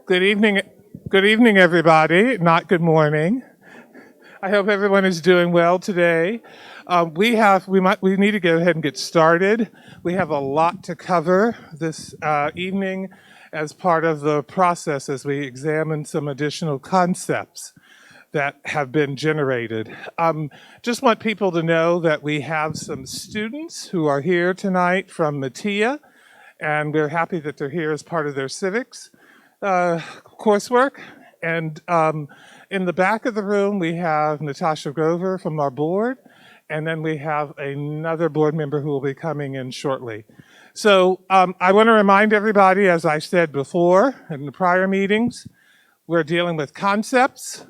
Good evening. Good evening, everybody. Not good morning. I hope everyone is doing well today. We need to go ahead and get started. We have a lot to cover this evening as part of the process as we examine some additional concepts that have been generated. Just want people to know that we have some students who are here tonight from Matia, and we're happy that they're here as part of their civics coursework. And in the back of the room, we have Natasha Grover from our board, and then we have another board member who will be coming in shortly. So I want to remind everybody, as I said before in the prior meetings, we're dealing with concepts,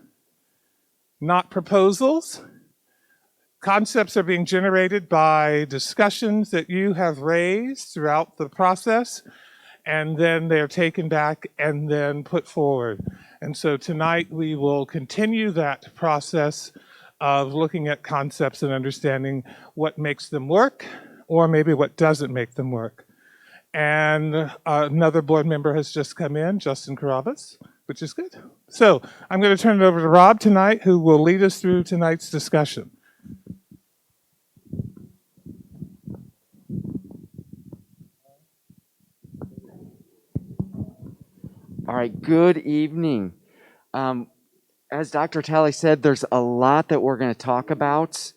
not proposals. Concepts are being generated by discussions that you have raised throughout the process, and then they're taken back and then put forward. And so tonight we will continue that process of looking at concepts and understanding what makes them work or maybe what doesn't make them work. And another board member has just come in, Justin Carabas, which is good. So I'm going to turn it over to Rob tonight, who will lead us through tonight's discussion. All right, good evening. As Dr. Talley said, there's a lot that we're going to talk about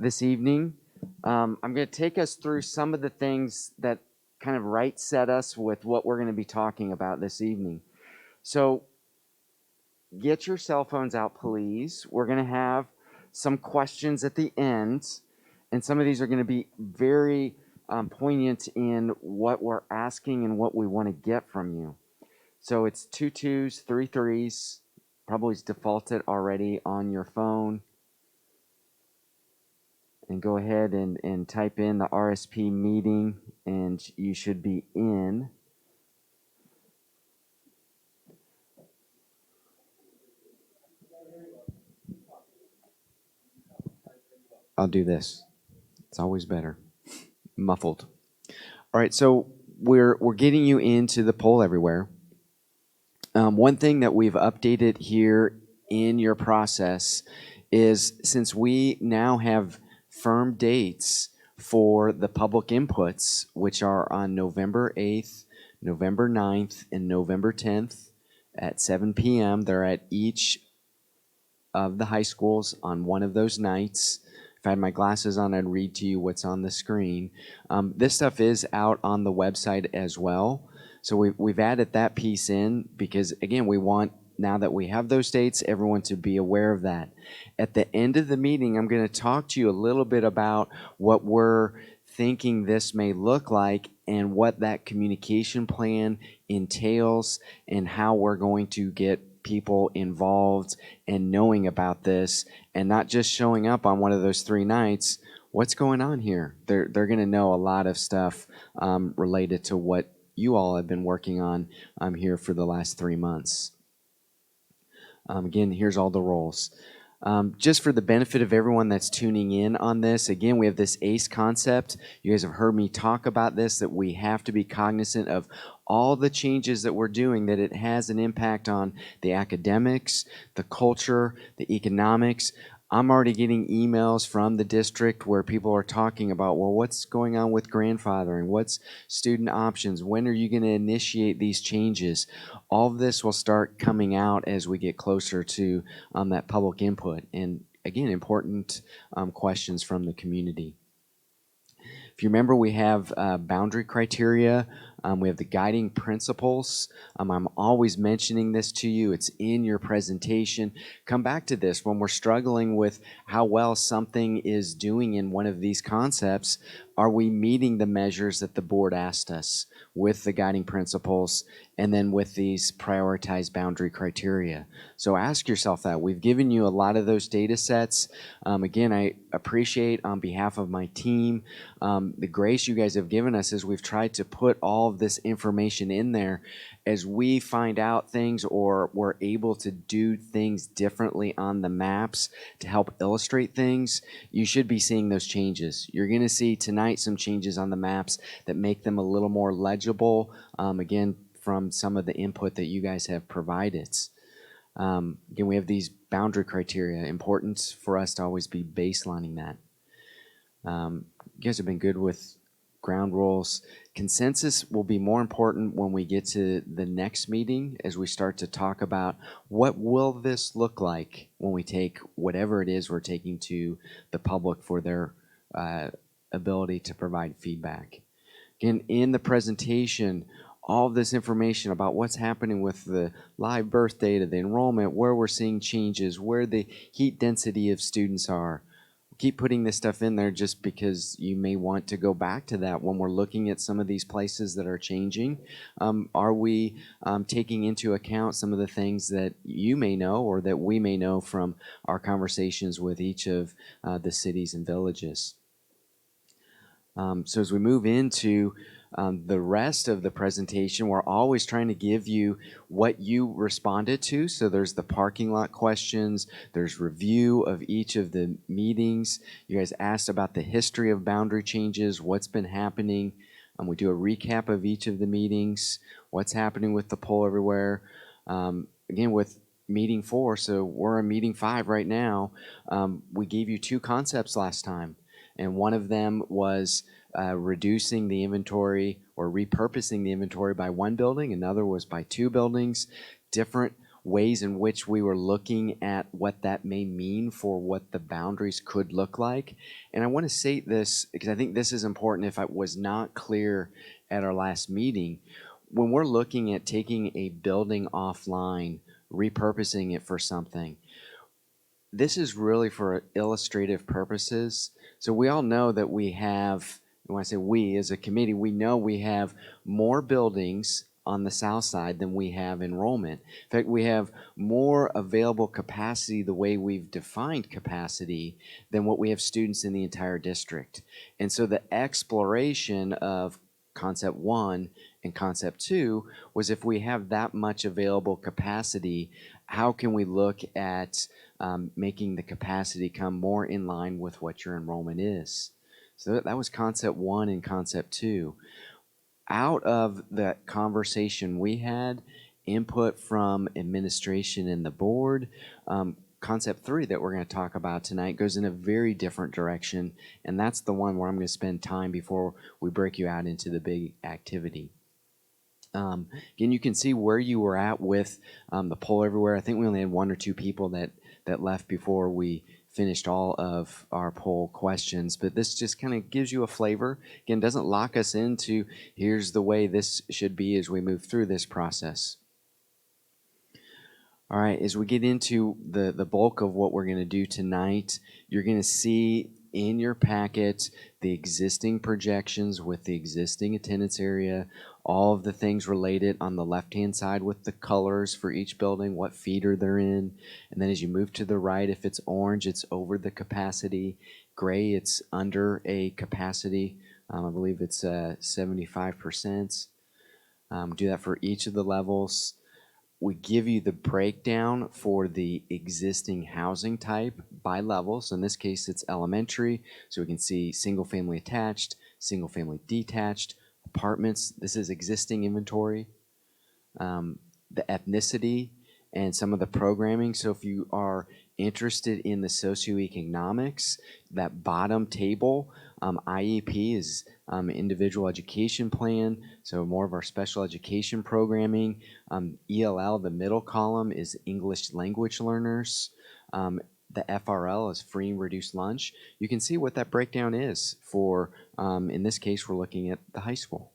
this evening. I'm going to take us through some of the things that kind of right set us with what we're going to be talking about this evening. So get your cell phones out, please. We're going to have some questions at the end, and some of these are going to be very poignant in what we're asking and what we want to get from you. So it's 2 2s, 3 3s, probably it's defaulted already on your phone. And go ahead and type in the RSP meeting, and you should be in. I'll do this. It's always better. Muffled. All right, so we're getting you into the poll everywhere. One thing that we've updated here in your process is, since we now have firm dates for the public inputs, which are on November 8th, November 9th, and November 10th at 7 p.m. They're at each of the high schools on one of those nights. If I had my glasses on, I'd read to you what's on the screen. This stuff is out on the website as well. So we've added that piece in because, again, we want, now that we have those dates, everyone to be aware of that. At the end of the meeting, I'm going to talk to you a little bit about what we're thinking this may look like and what that communication plan entails and how we're going to get people involved and knowing about this and not just showing up on one of those 3 nights. What's going on here? They're going to know a lot of stuff related to what you all have been working on here for the last 3 months. Again, here's all the roles. Just for the benefit of everyone that's tuning in on this, again, we have this ACE concept. You guys have heard me talk about this, that we have to be cognizant of all the changes that we're doing, that it has an impact on the academics, the culture, the economics. I'm already getting emails from the district where people are talking about, well, what's going on with grandfathering? What's student options? When are you going to initiate these changes? All of this will start coming out as we get closer to that public input. And again, important questions from the community. If you remember, we have boundary criteria. We have the guiding principles. I'm always mentioning this to you. It's in your presentation. Come back to this when we're struggling with how well something is doing in one of these concepts. Are we meeting the measures that the board asked us with the guiding principles and then with these prioritized boundary criteria? So ask yourself that. We've given you a lot of those data sets. Again, I appreciate on behalf of my team the grace you guys have given us as we've tried to put all of this information in there. As we find out things or we're able to do things differently on the maps to help illustrate things, you should be seeing those changes. You're going to see tonight some changes on the maps that make them a little more legible. Again, from some of the input that you guys have provided. Again, we have these boundary criteria. Important for us to always be baselining that. You guys have been good with ground rules. Consensus will be more important when we get to the next meeting as we start to talk about what will this look like when we take whatever it is we're taking to the public for their ability to provide feedback. Again, in the presentation, all of this information about what's happening with the live birth data, the enrollment, where we're seeing changes, where the heat density of students are. Keep putting this stuff in there just because you may want to go back to that when we're looking at some of these places that are changing. Are we taking into account some of the things that you may know or that we may know from our conversations with each of the cities and villages? So as we move into the rest of the presentation, we're always trying to give you what you responded to. So there's the parking lot questions, there's review of each of the meetings. You guys asked about the history of boundary changes, what's been happening. We do a recap of each of the meetings, what's happening with the poll everywhere. Again, with meeting 4, so we're in meeting 5 right now. We gave you 2 concepts last time, and one of them was reducing the inventory or repurposing the inventory by 1 building. Another was by 2 buildings. Different ways in which we were looking at what that may mean for what the boundaries could look like. And I want to say this because I think this is important if I was not clear at our last meeting. When we're looking at taking a building offline, repurposing it for something, this is really for illustrative purposes. So we all know that we have, when I say we as a committee, we know we have more buildings on the south side than we have enrollment. In fact, we have more available capacity the way we've defined capacity than what we have students in the entire district. And so the exploration of concept 1 and concept 2 was if we have that much available capacity, how can we look at making the capacity come more in line with what your enrollment is? So that was concept 1 and concept 2. Out of that conversation we had, input from administration and the board, concept 3 that we're going to talk about tonight goes in a very different direction, and that's the one where I'm going to spend time before we break you out into the big activity. Again, you can see where you were at with the poll everywhere. I think we only had 1 or 2 people that left before we finished all of our poll questions, but this just kind of gives you a flavor. Again, doesn't lock us into here's the way this should be as we move through this process. All right, as we get into the bulk of what we're going to do tonight, you're going to see in your packet the existing projections with the existing attendance area, all of the things related on the left-hand side with the colors for each building, what feeder they're in. And then as you move to the right, if it's orange, it's over the capacity. Gray, it's under a capacity. I believe it's 75%. Do that for each of the levels. We give you the breakdown for the existing housing type by level. So in this case, it's elementary. So we can see single family attached, single family detached, apartments. This is existing inventory. The ethnicity and some of the programming. So if you are interested in the socioeconomics, that bottom table, IEP is individual education plan, so more of our special education programming. ELL, the middle column, is English language learners. The FRL is free and reduced lunch. You can see what that breakdown is for, in this case, we're looking at the high school.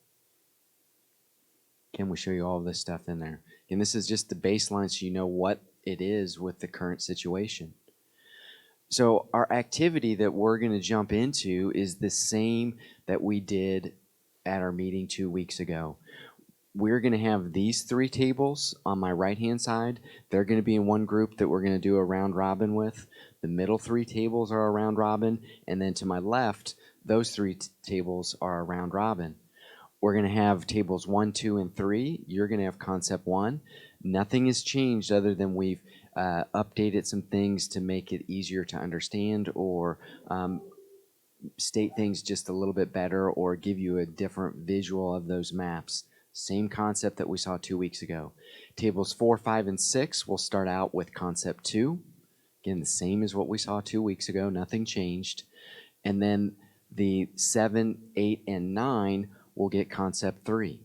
Can we show you all of this stuff in there? And this is just the baseline so you know what it is with the current situation. So our activity that we're going to jump into is the same that we did at our meeting 2 weeks ago. We're going to have these 3 tables on my right-hand side. They're going to be in one group that we're going to do a round robin with. The middle 3 tables are a round robin, and then to my left, those 3 tables are a round robin. We're going to have tables 1, 2, and 3. You're going to have concept 1. Nothing has changed other than we've updated some things to make it easier to understand or state things just a little bit better or give you a different visual of those maps Same concept that we saw 2 weeks ago. Tables 4, 5, and 6 will start out with concept 2. Again, the same as what we saw 2 weeks ago, nothing changed. And then the 7, 8, and 9 will get concept 3.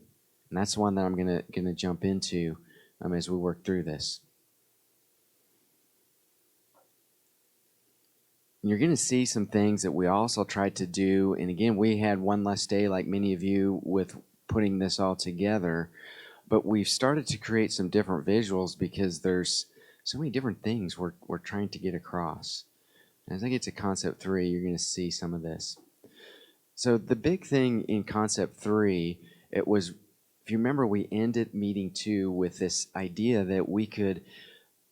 And that's the one that I'm gonna jump into as we work through this. And you're going to see some things that we also tried to do. And again, we had one less day, like many of you, with putting this all together. But we've started to create some different visuals because there's so many different things we're trying to get across. And as I get to concept 3, you're going to see some of this. So the big thing in concept 3, it was, if you remember, we ended meeting 2 with this idea that we could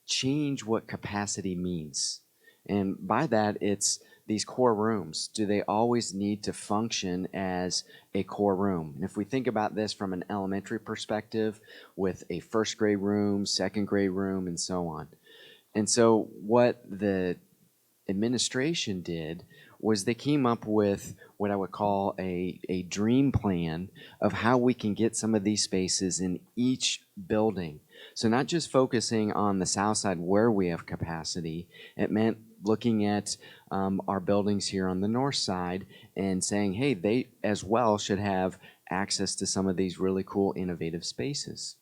change what capacity means. And by that, it's these core rooms. Do they always need to function as a core room? And if we think about this from an elementary perspective with a first grade room, second grade room, and so on. And so what the administration did was they came up with what I would call a dream plan of how we can get some of these spaces in each building. So not just focusing on the south side where we have capacity, it meant looking at our buildings here on the north side and saying, hey, they as well should have access to some of these really cool innovative spaces.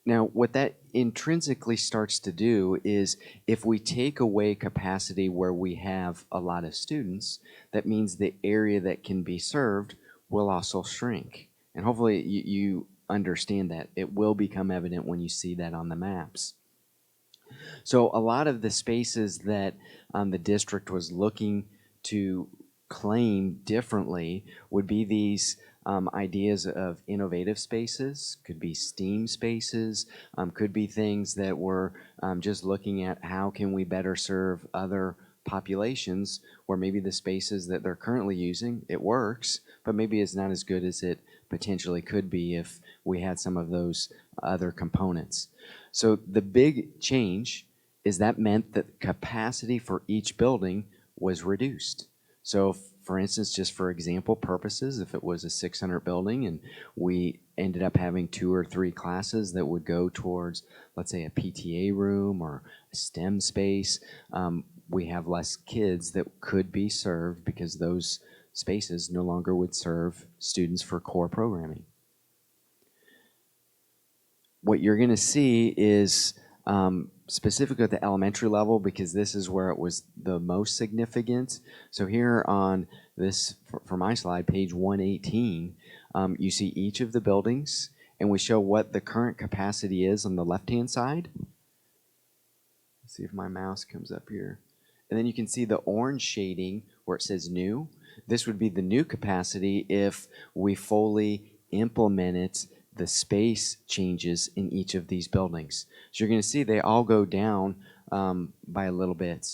Now, what that intrinsically starts to do is if we take away capacity where we have a lot of students, that means the area that can be served will also shrink. And hopefully you understand that. It will become evident when you see that on the maps. So a lot of the spaces that the district was looking to claim differently would be these ideas of innovative spaces, could be STEAM spaces, could be things that were just looking at how can we better serve other populations where maybe the spaces that they're currently using, it works, but maybe it's not as good as it potentially could be if we had some of those other components. So the big change is that meant that capacity for each building was reduced. So for instance, just for example purposes, if it was a 600 building and we ended up having 2 or 3 classes that would go towards, let's say, a PTA room or a STEM space, we have less kids that could be served because those spaces no longer would serve students for core programming. What you're going to see is specifically at the elementary level, because this is where it was the most significant. So here on this, for my slide, page 118, you see each of the buildings, and we show what the current capacity is on the left-hand side. Let's see if my mouse comes up here. And then you can see the orange shading where it says new. This would be the new capacity if we fully implemented the space changes in each of these buildings. So you're going to see they all go down by a little bit.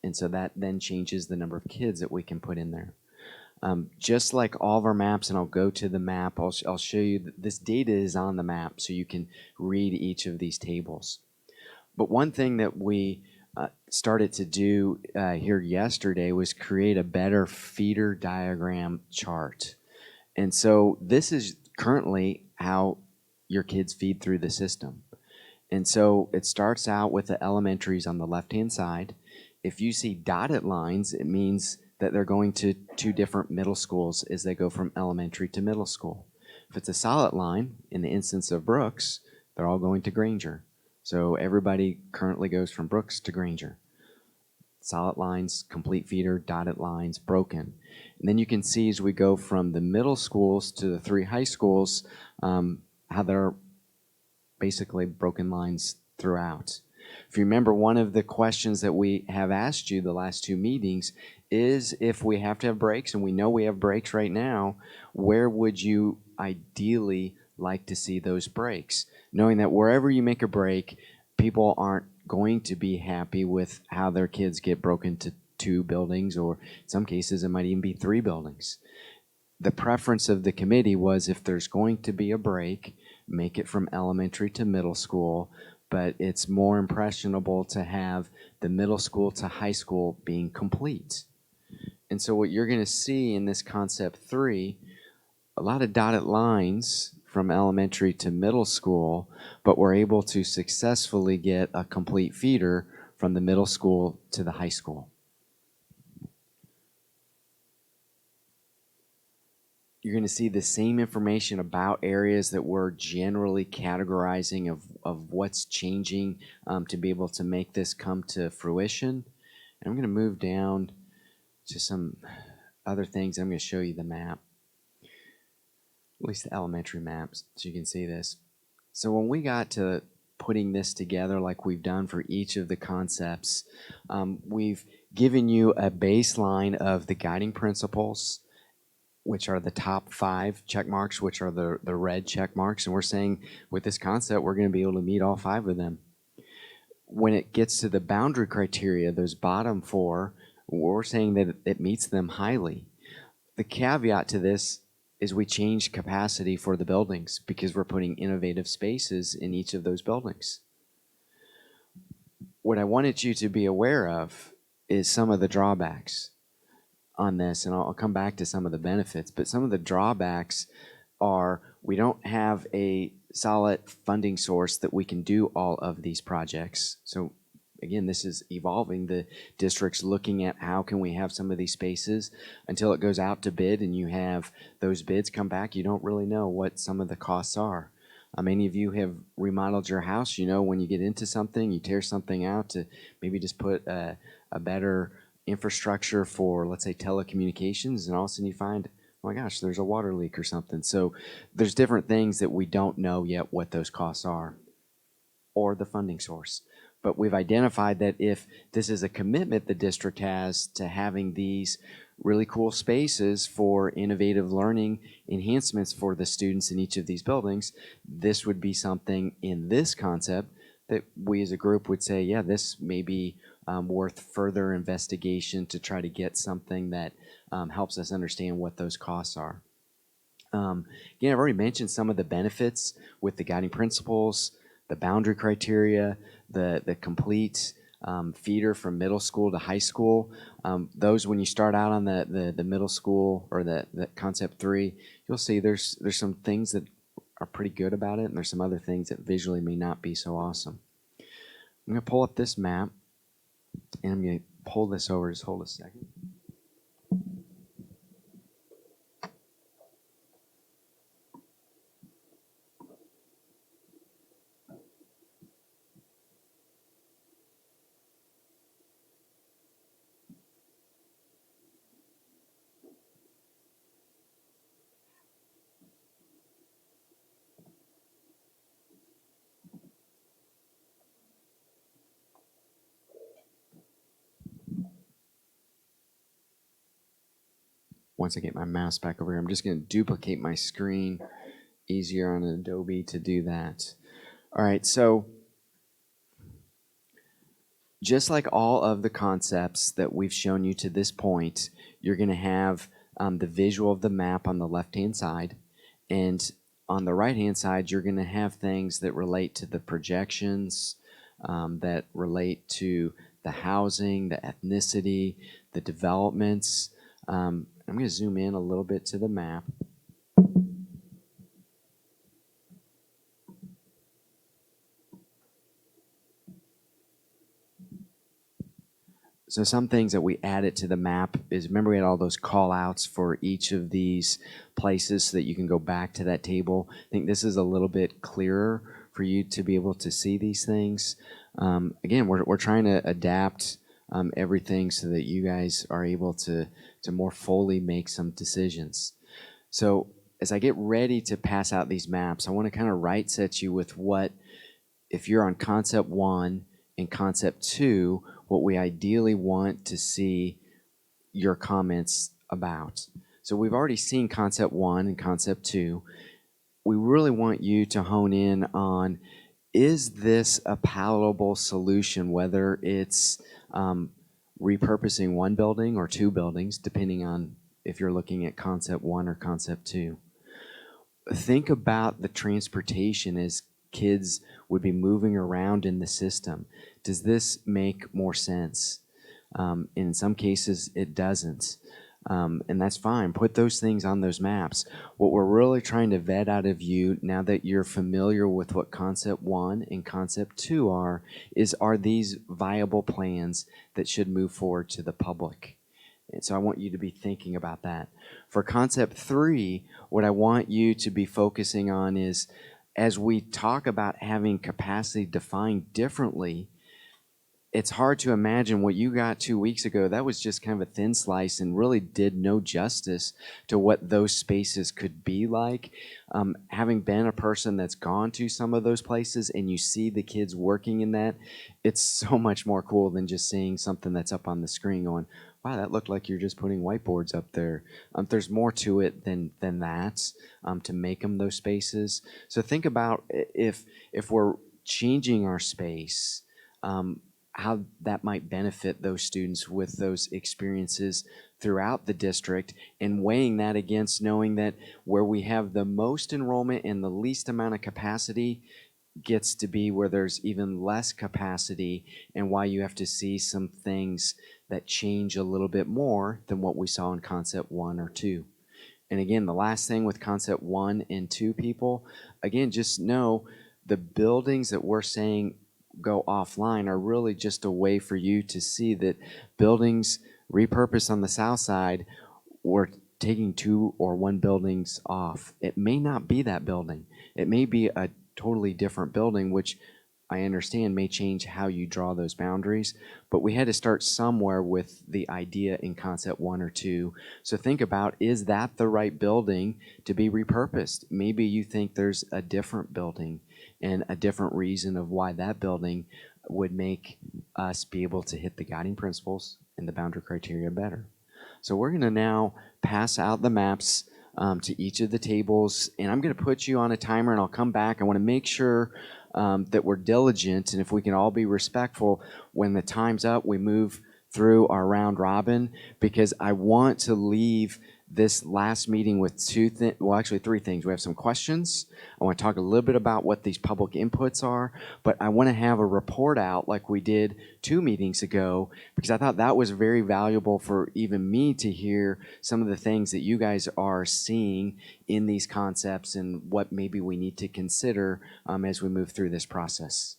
And so that then changes the number of kids that we can put in there. Just like all of our maps, and I'll go to the map, I'll show you that this data is on the map so you can read each of these tables. But one thing that we started to do here yesterday was create a better feeder diagram chart. And so this is currently how your kids feed through the system. And so it starts out with the elementaries on the left-hand side. If you see dotted lines, it means that they're going to 2 different middle schools as they go from elementary to middle school. If it's a solid line, in the instance of Brooks, they're all going to Granger. So everybody currently goes from Brooks to Granger. Solid lines, complete feeder, dotted lines, broken. And then you can see as we go from the middle schools to the 3 high schools, how they're basically broken lines throughout. If you remember, one of the questions that we have asked you the last 2 meetings is if we have to have breaks, and we know we have breaks right now, where would you ideally like to see those breaks? Knowing that wherever you make a break, people aren't going to be happy with how their kids get broken to 2 buildings, or in some cases it might even be 3 buildings. The preference of the committee was if there's going to be a break, make it from elementary to middle school, but it's more impressionable to have the middle school to high school being complete. And so what you're going to see in this concept 3, a lot of dotted lines from elementary to middle school, but we're able to successfully get a complete feeder from the middle school to the high school. You're going to see the same information about areas that we're generally categorizing of what's changing to be able to make this come to fruition. And I'm going to move down to some other things. I'm going to show you the map, at least the elementary maps, so you can see this. So when we got to putting this together like we've done for each of the concepts, we've given you a baseline of the guiding principles, which are the top 5 check marks, which are the red check marks. And we're saying with this concept, we're going to be able to meet all 5 of them. When it gets to the boundary criteria, those bottom 4, we're saying that it meets them highly. The caveat to this is we change capacity for the buildings because we're putting innovative spaces in each of those buildings. What I wanted you to be aware of is some of the drawbacks on this, and I'll come back to some of the benefits, but some of the drawbacks are we don't have a solid funding source that we can do all of these projects. So again, this is evolving. The district's looking at how can we have some of these spaces until it goes out to bid and you have those bids come back. You don't really know what some of the costs are. Many of you have remodeled your house. You know, when you get into something, you tear something out to maybe just put a better infrastructure for, let's say, telecommunications, and all of a sudden you find, oh my gosh, there's a water leak or something. So there's different things that we don't know yet what those costs are or the funding source. But we've identified that if this is a commitment the district has to having these really cool spaces for innovative learning enhancements for the students in each of these buildings, this would be something in this concept that we as a group would say, yeah, this may be worth further investigation to try to get something that helps us understand what those costs are. Again, I've already mentioned some of the benefits with the guiding principles, the boundary criteria, the complete feeder from middle school to high school. Those, when you start out on the middle school or the concept 3, you'll see there's some things that are pretty good about it, and there's some other things that visually may not be so awesome. I'm going to pull up this map, and I'm going to pull this over. Just hold a second. Once I get my mouse back over here, I'm just going to duplicate my screen. Easier on Adobe to do that. All right, so just like all of the concepts that we've shown you to this point, you're going to have the visual of the map on the left-hand side, and on the right-hand side, you're going to have things that relate to the projections, that relate to the housing, the ethnicity, the developments. I'm going to zoom in a little bit to the map. So some things that we added to the map is, remember we had all those call outs for each of these places so that you can go back to that table. I think this is a little bit clearer for you to be able to see these things. Again, we're trying to adapt everything so that you guys are able to more fully make some decisions. So as I get ready to pass out these maps, I want to kind of right set you with what, if you're on concept 1 and concept 2, what we ideally want to see your comments about. So we've already seen concept 1 and concept 2. We really want you to hone in on, is this a palatable solution, whether it's repurposing one building or 2 buildings, depending on if you're looking at concept 1 or concept 2. Think about the transportation as kids would be moving around in the system. Does this make more sense? In some cases, it doesn't. And that's fine. Put those things on those maps. What we're really trying to vet out of you, now that you're familiar with what concept 1 and concept 2 are these viable plans that should move forward to the public? And so I want you to be thinking about that. For concept 3, what I want you to be focusing on is, as we talk about having capacity defined differently, it's hard to imagine what you got 2 weeks ago. That was just kind of a thin slice and really did no justice to what those spaces could be like. Having been a person that's gone to some of those places and you see the kids working in that, it's so much more cool than just seeing something that's up on the screen going, wow, that looked like you're just putting whiteboards up there. There's more to it than that, to make them those spaces. So think about if we're changing our space, how that might benefit those students with those experiences throughout the district, and weighing that against knowing that where we have the most enrollment and the least amount of capacity gets to be where there's even less capacity, and why you have to see some things that change a little bit more than what we saw in concept 1 or 2. And again, the last thing with concept 1 and 2, people, again, just know the buildings that we're saying go offline are really just a way for you to see that buildings repurposed on the south side, we're taking 2 or 1 buildings off. It may not be that building. It may be a totally different building, which I understand may change how you draw those boundaries, but we had to start somewhere with the idea in concept 1 or 2. So think about, is that the right building to be repurposed? Maybe you think there's a different building and a different reason of why that building would make us be able to hit the guiding principles and the boundary criteria better. So we're going to now pass out the maps to each of the tables, and I'm going to put you on a timer, and I'll come back. I want to make sure that we're diligent, and if we can all be respectful, when the time's up, we move through our round robin, because I want to leave this last meeting with actually 3 things. We have some questions. I want to talk a little bit about what these public inputs are, but I want to have a report out like we did 2 meetings ago, because I thought that was very valuable for even me to hear some of the things that you guys are seeing in these concepts and what maybe we need to consider as we move through this process.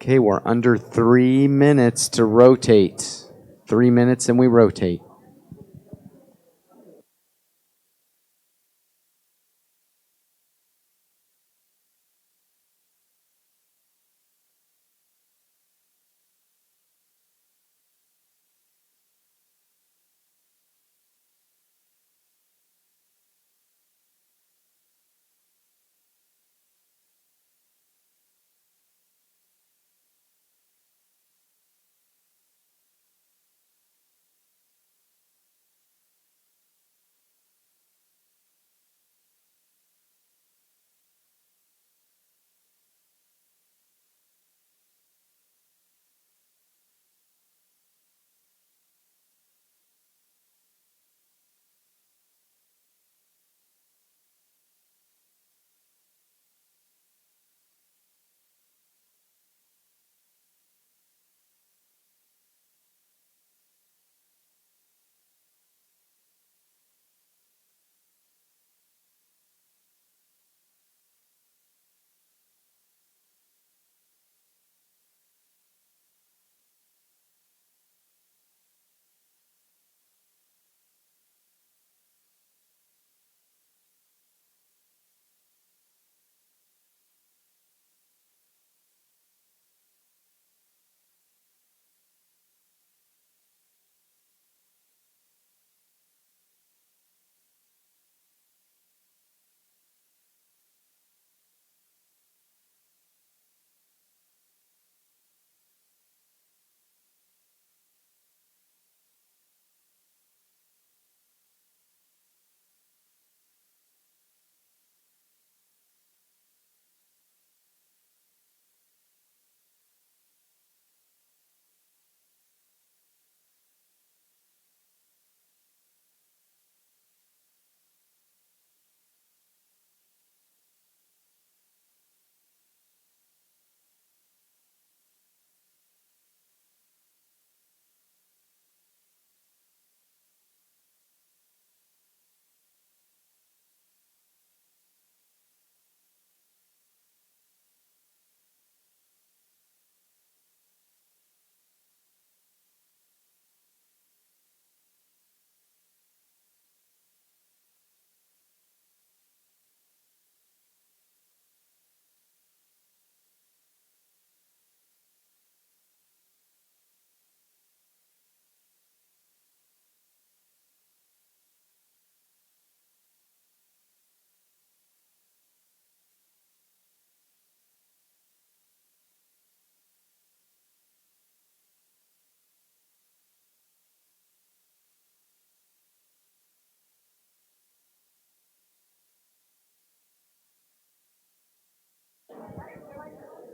Okay, we're under 3 minutes to rotate. 3 minutes and we rotate.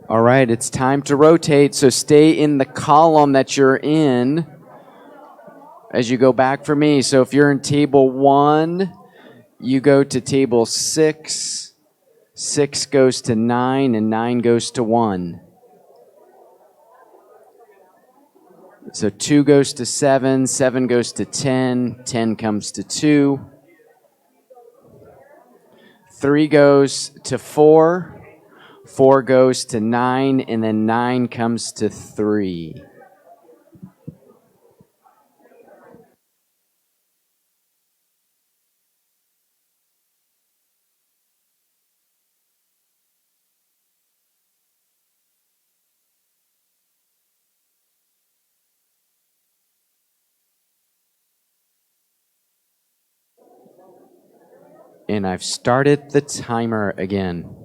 All right, it's time to rotate. So stay in the column that you're in as you go back for me. So if you're in table 1, you go to table 6. 6 goes to 9, and 9 goes to 1. So 2 goes to 7, 7 goes to 10, 10 comes to 2. 3 goes to 4, 4 goes to 9, and then 9 comes to 3. And I've started the timer again.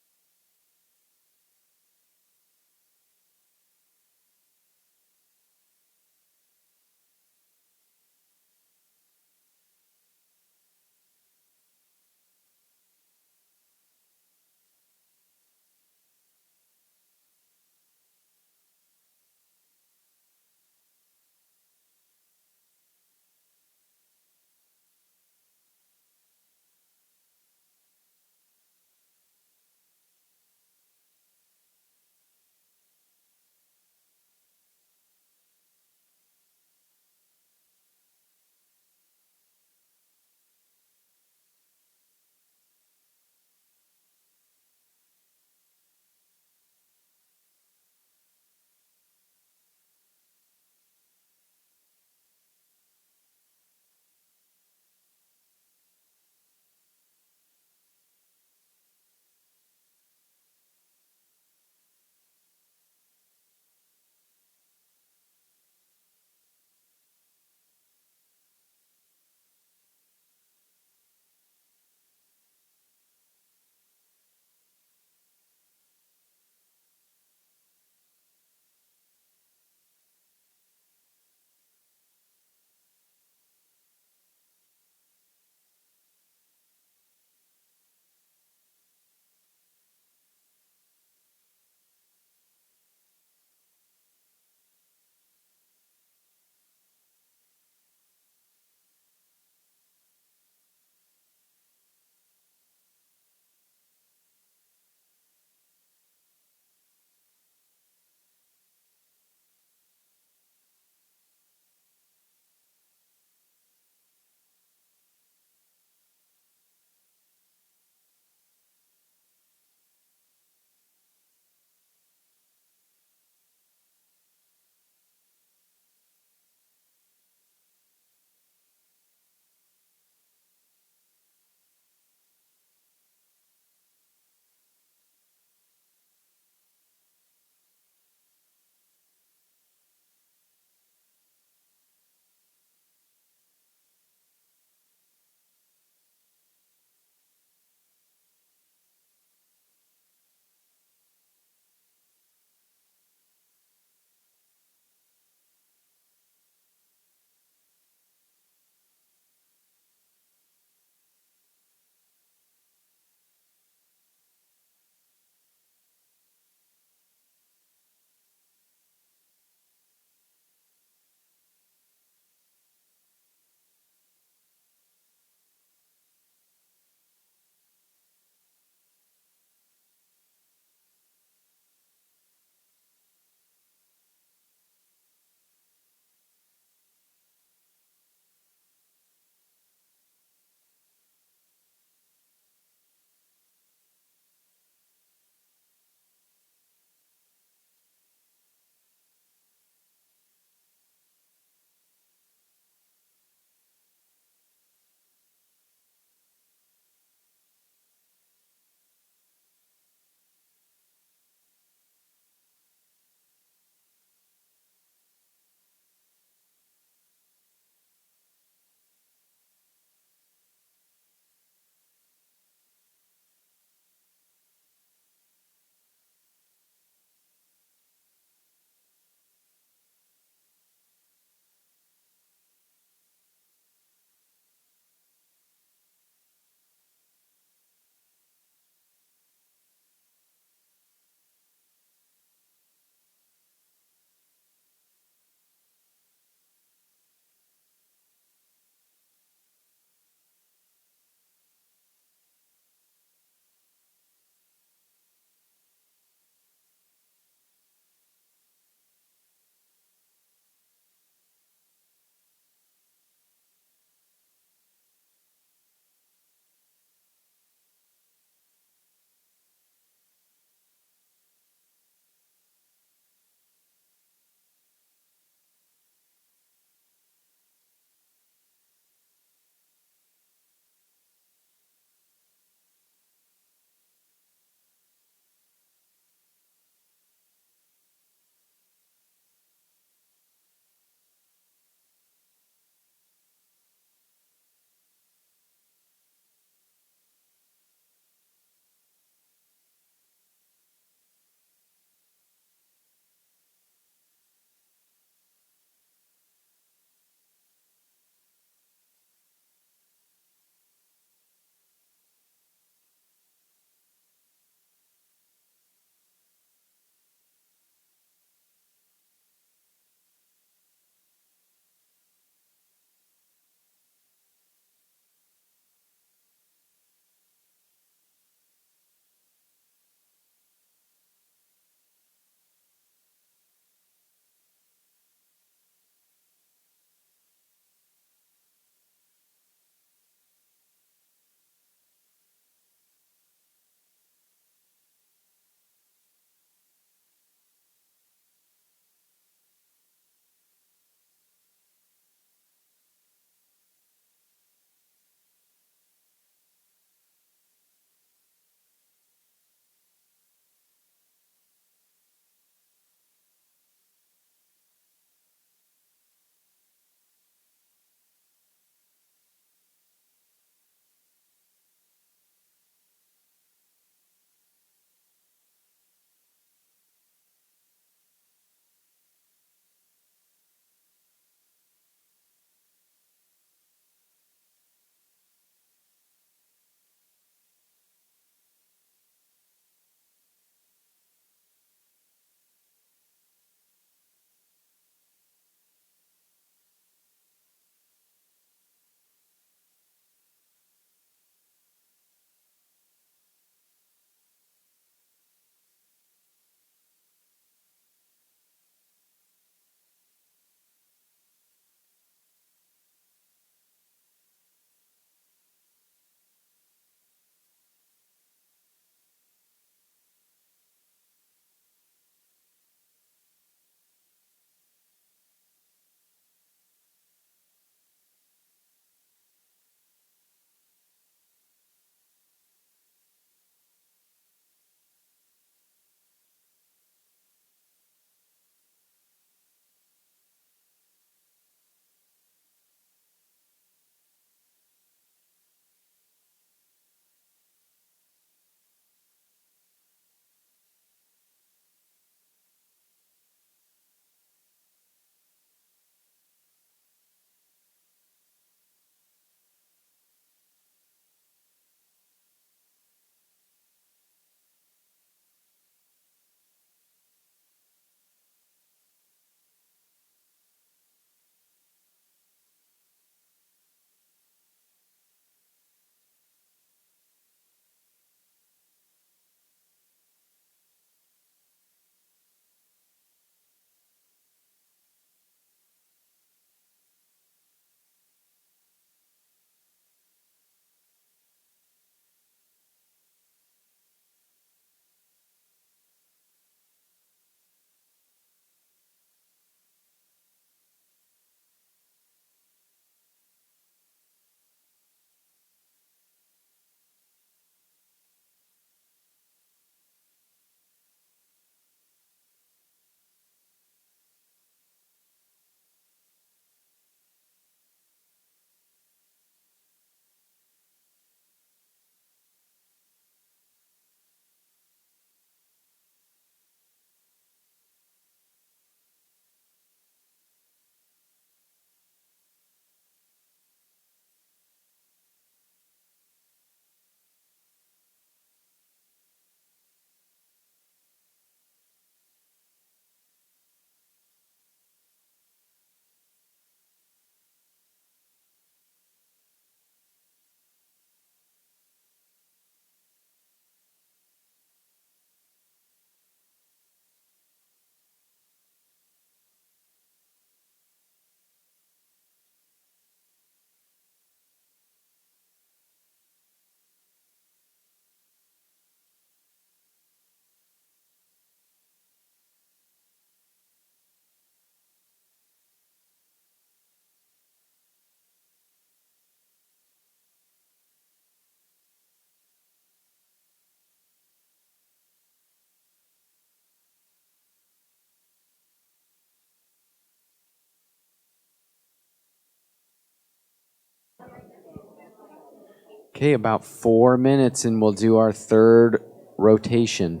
Okay, about 4 minutes, and we'll do our third rotation.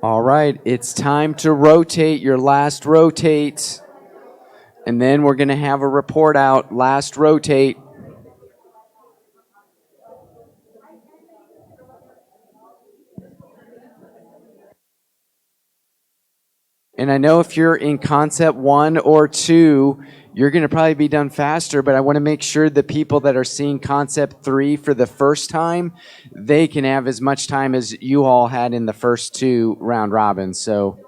All right, it's time to rotate your last rotate. And then we're going to have a report out. Last rotate. And I know if you're in concept 1 or 2, you're going to probably be done faster, but I want to make sure the people that are seeing concept 3 for the first time, they can have as much time as you all had in the first 2 round robins. So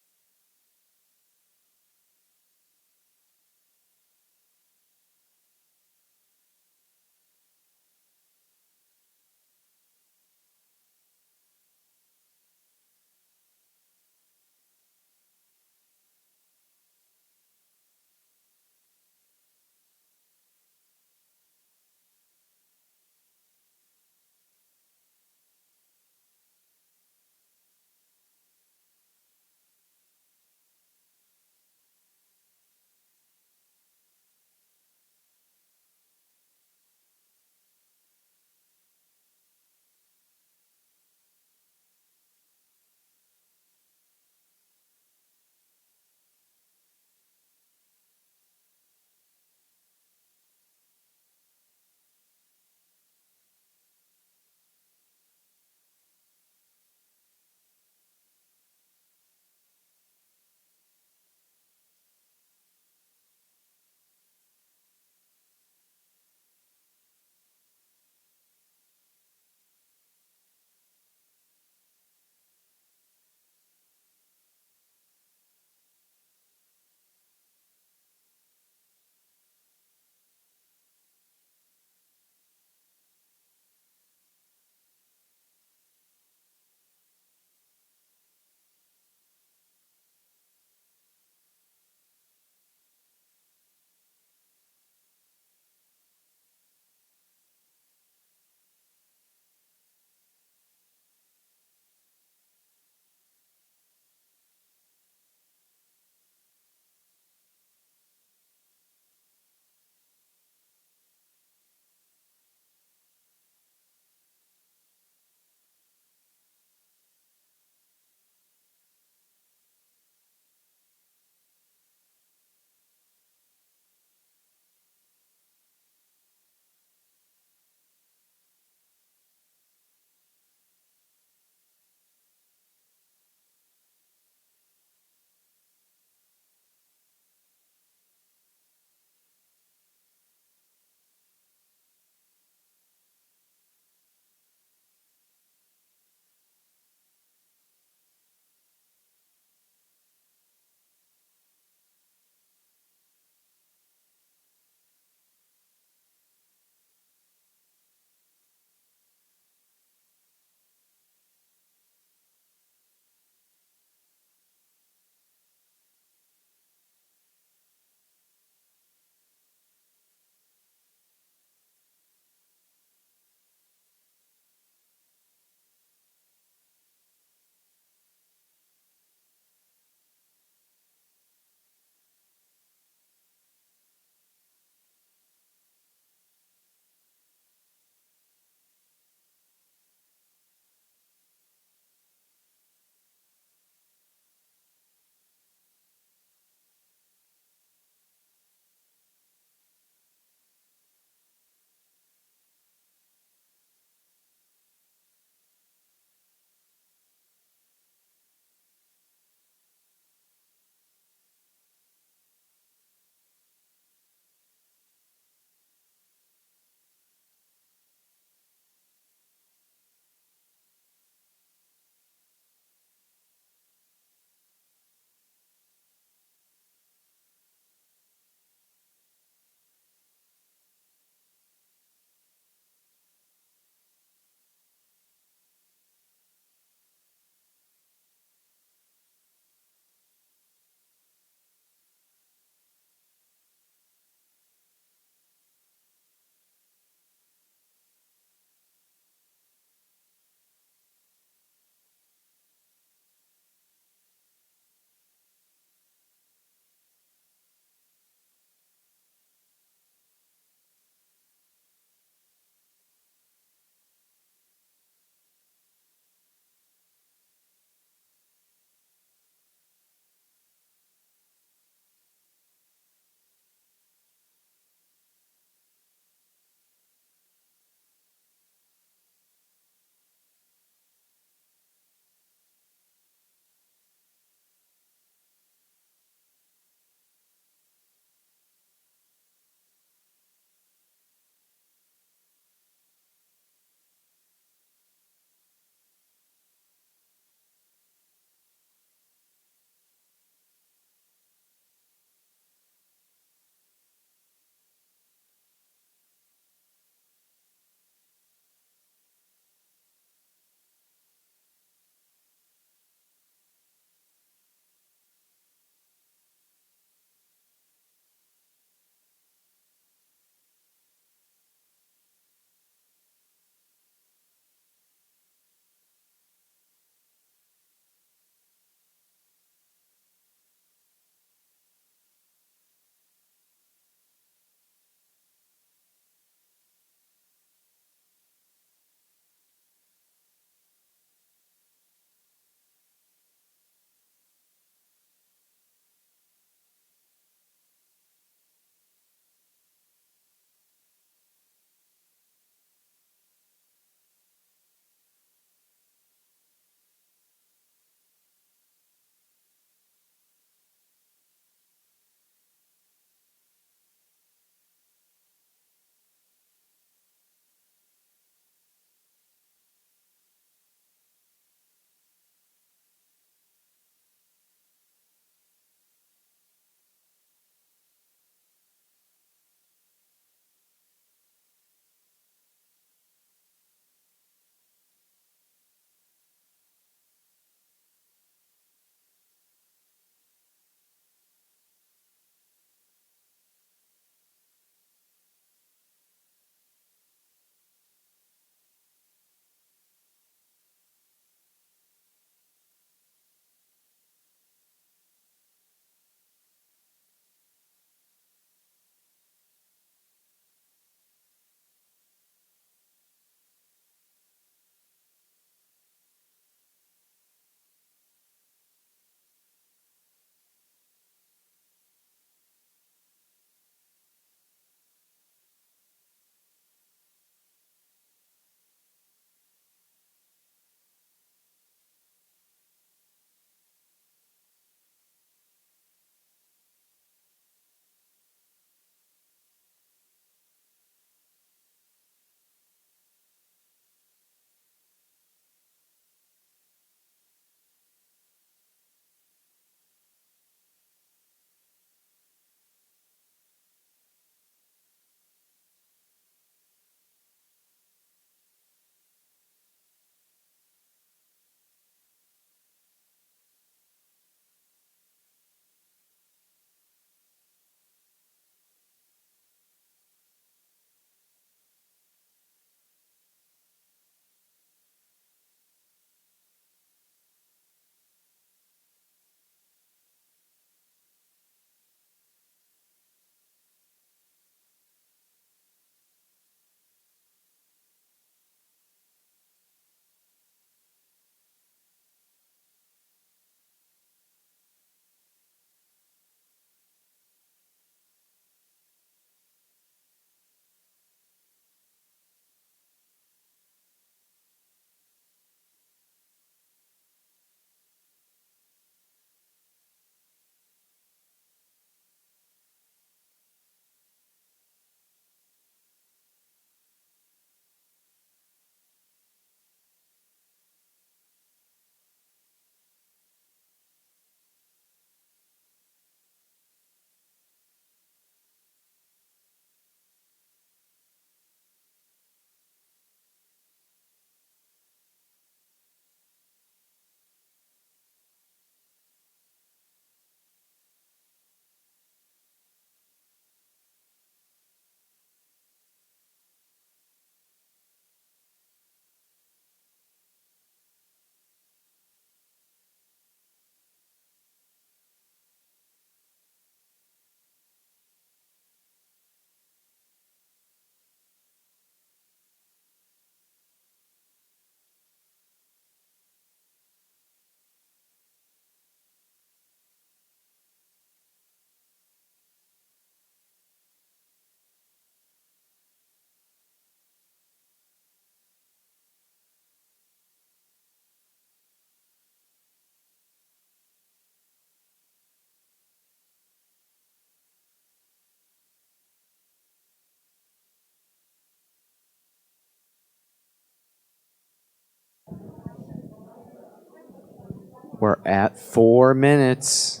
We're at 4 minutes.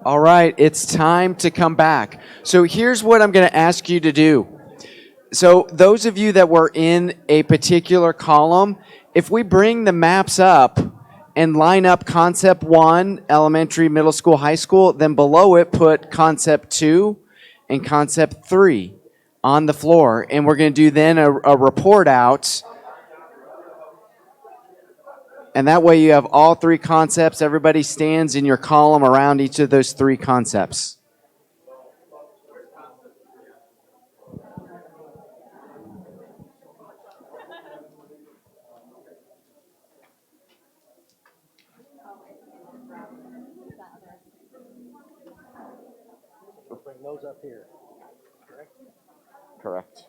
All right, it's time to come back. So here's what I'm going to ask you to do. So those of you that were in a particular column, if we bring the maps up and line up concept 1, elementary, middle school, high school, then below it put concept 2 and concept 3 on the floor. And we're going to do then a report out. And that way you have all 3 concepts. Everybody stands in your column around each of those 3 concepts. Bring those up here. Correct.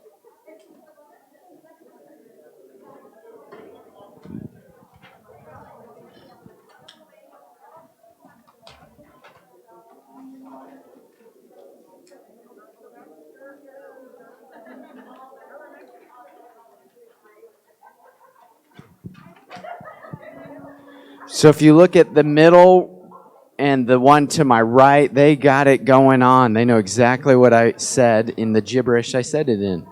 So if you look at the middle and the one to my right, they got it going on. They know exactly what I said in the gibberish I said it in.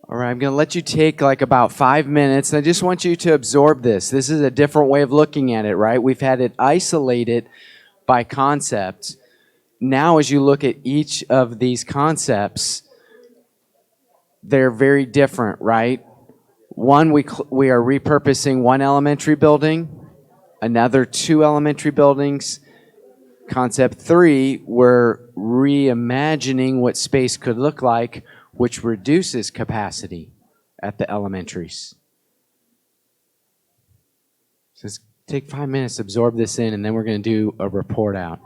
All right, I'm going to let you take like about 5 minutes. I just want you to absorb this. This is a different way of looking at it, right? We've had it isolated by concept. Now, as you look at each of these concepts, they're very different, right? One, we are repurposing one elementary building, another two elementary buildings. Concept 3, we're reimagining what space could look like, which reduces capacity at the elementaries. So let's take 5 minutes, absorb this in, and then we're going to do a report out.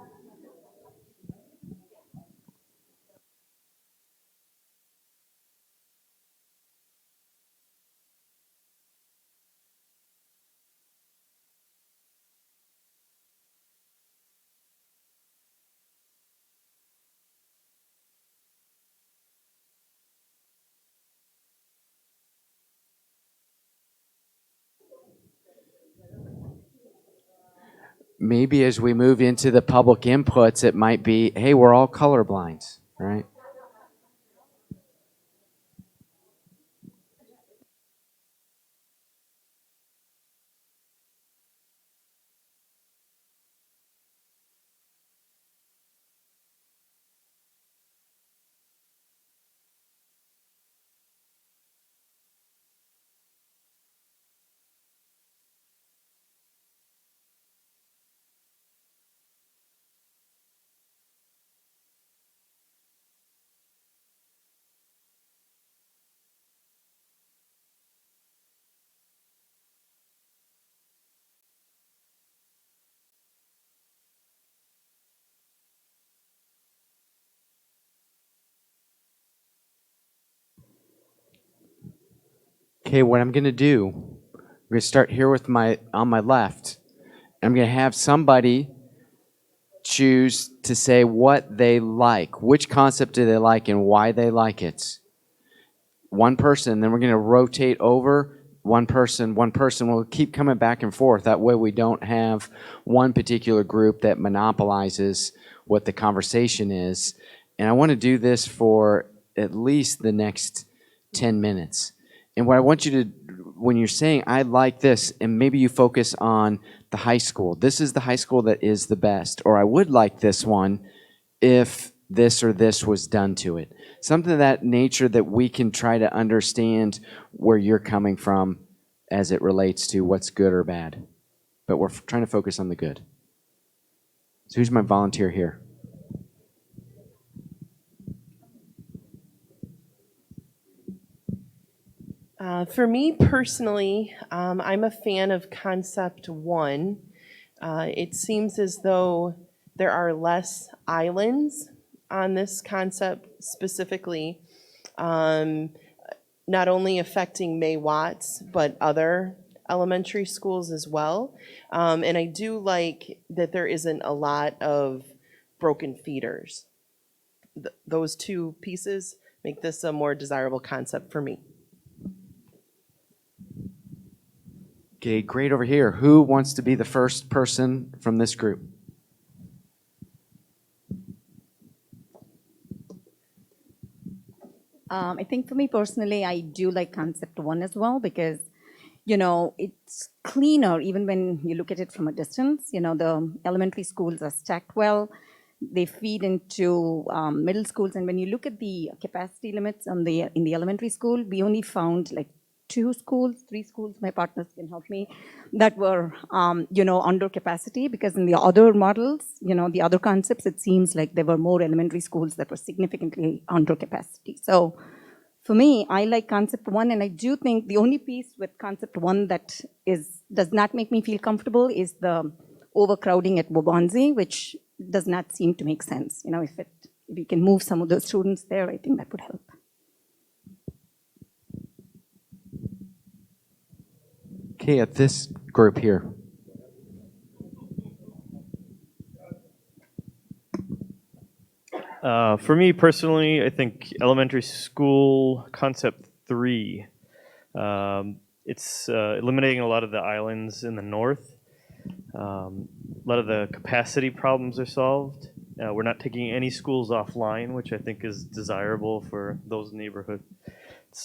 Maybe as we move into the public inputs, it might be, hey, we're all colorblind, right? Okay, what I'm going to do, I'm going to start here with on my left. I'm going to have somebody choose to say what they like. Which concept do they like and why they like it? One person, then we're going to rotate over. One person. We'll keep coming back and forth. That way we don't have one particular group that monopolizes what the conversation is. And I want to do this for at least the next 10 minutes. And what I want you to, when you're saying, I like this, and maybe you focus on the high school. This is the high school that is the best. Or I would like this one if this or this was done to it. Something of that nature that we can try to understand where you're coming from as it relates to what's good or bad. But we're trying to focus on the good. So who's my volunteer here? For me personally, I'm a fan of concept 1. It seems as though there are less islands on this concept specifically, not only affecting May Watts, but other elementary schools as well. And I do like that there isn't a lot of broken feeders. Those two pieces make this a more desirable concept for me. Okay, great over here. Who wants to be the first person from this group? I think for me personally, I do like concept 1 as well because, you know, it's cleaner even when you look at it from a distance. You know, the elementary schools are stacked well. They feed into middle schools. And when you look at the capacity limits in the elementary school, we only found like 3 schools, my partners can help me, that were, under capacity, because in the other models, the other concepts, it seems like there were more elementary schools that were significantly under capacity. So for me, I like concept 1, and I do think the only piece with concept 1 does not make me feel comfortable is the overcrowding at Waubonsie, which does not seem to make sense. If we can move some of those students there, I think that would help. Okay, at this group here. For me personally, I think elementary school concept 3. It's eliminating a lot of the islands in the north. A lot of the capacity problems are solved. We're not taking any schools offline, which I think is desirable for those neighborhoods.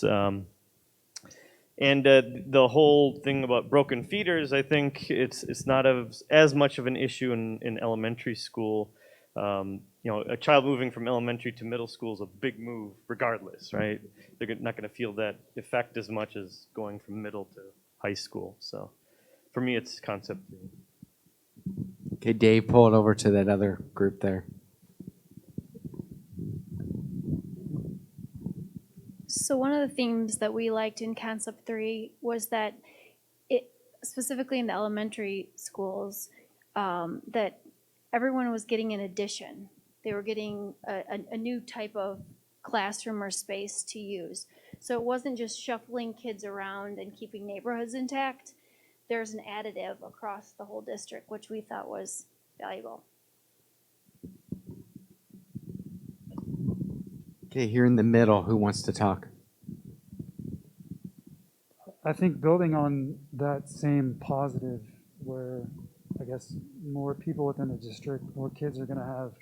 And the whole thing about broken feeders, I think it's not as much of an issue in elementary school. A child moving from elementary to middle school is a big move regardless, right? They're not going to feel that effect as much as going from middle to high school. So for me, it's concept 3. Okay, Dave, pull it over to that other group there. So one of the themes that we liked in Concept 3 was that it, specifically in the elementary schools, that everyone was getting an addition. They were getting a new type of classroom or space to use. So it wasn't just shuffling kids around and keeping neighborhoods intact. There's an additive across the whole district, which we thought was valuable. Okay, here in the middle, who wants to talk? I think building on that same positive where I guess more people within the district, more kids are going to have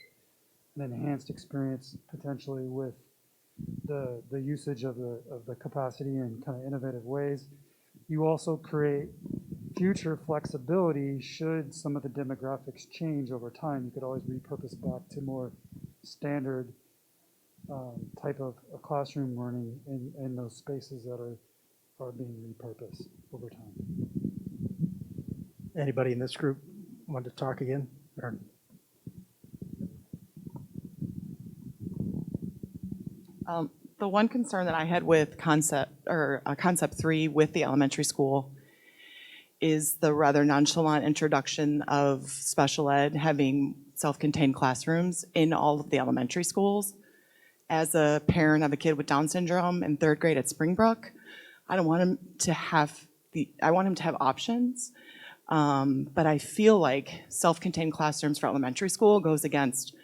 an enhanced experience potentially with the usage of the capacity in kind of innovative ways. You also create future flexibility should some of the demographics change over time. You could always repurpose back to more standard type of classroom learning in those spaces that are being repurposed over time. Anybody in this group want to talk again? Or? The one concern that I had with concept 3 with the elementary school is the rather nonchalant introduction of special ed having self-contained classrooms in all of the elementary schools. As a parent of a kid with Down syndrome in 3rd grade at Springbrook, I want him to have options. But I feel like self-contained classrooms for elementary school goes against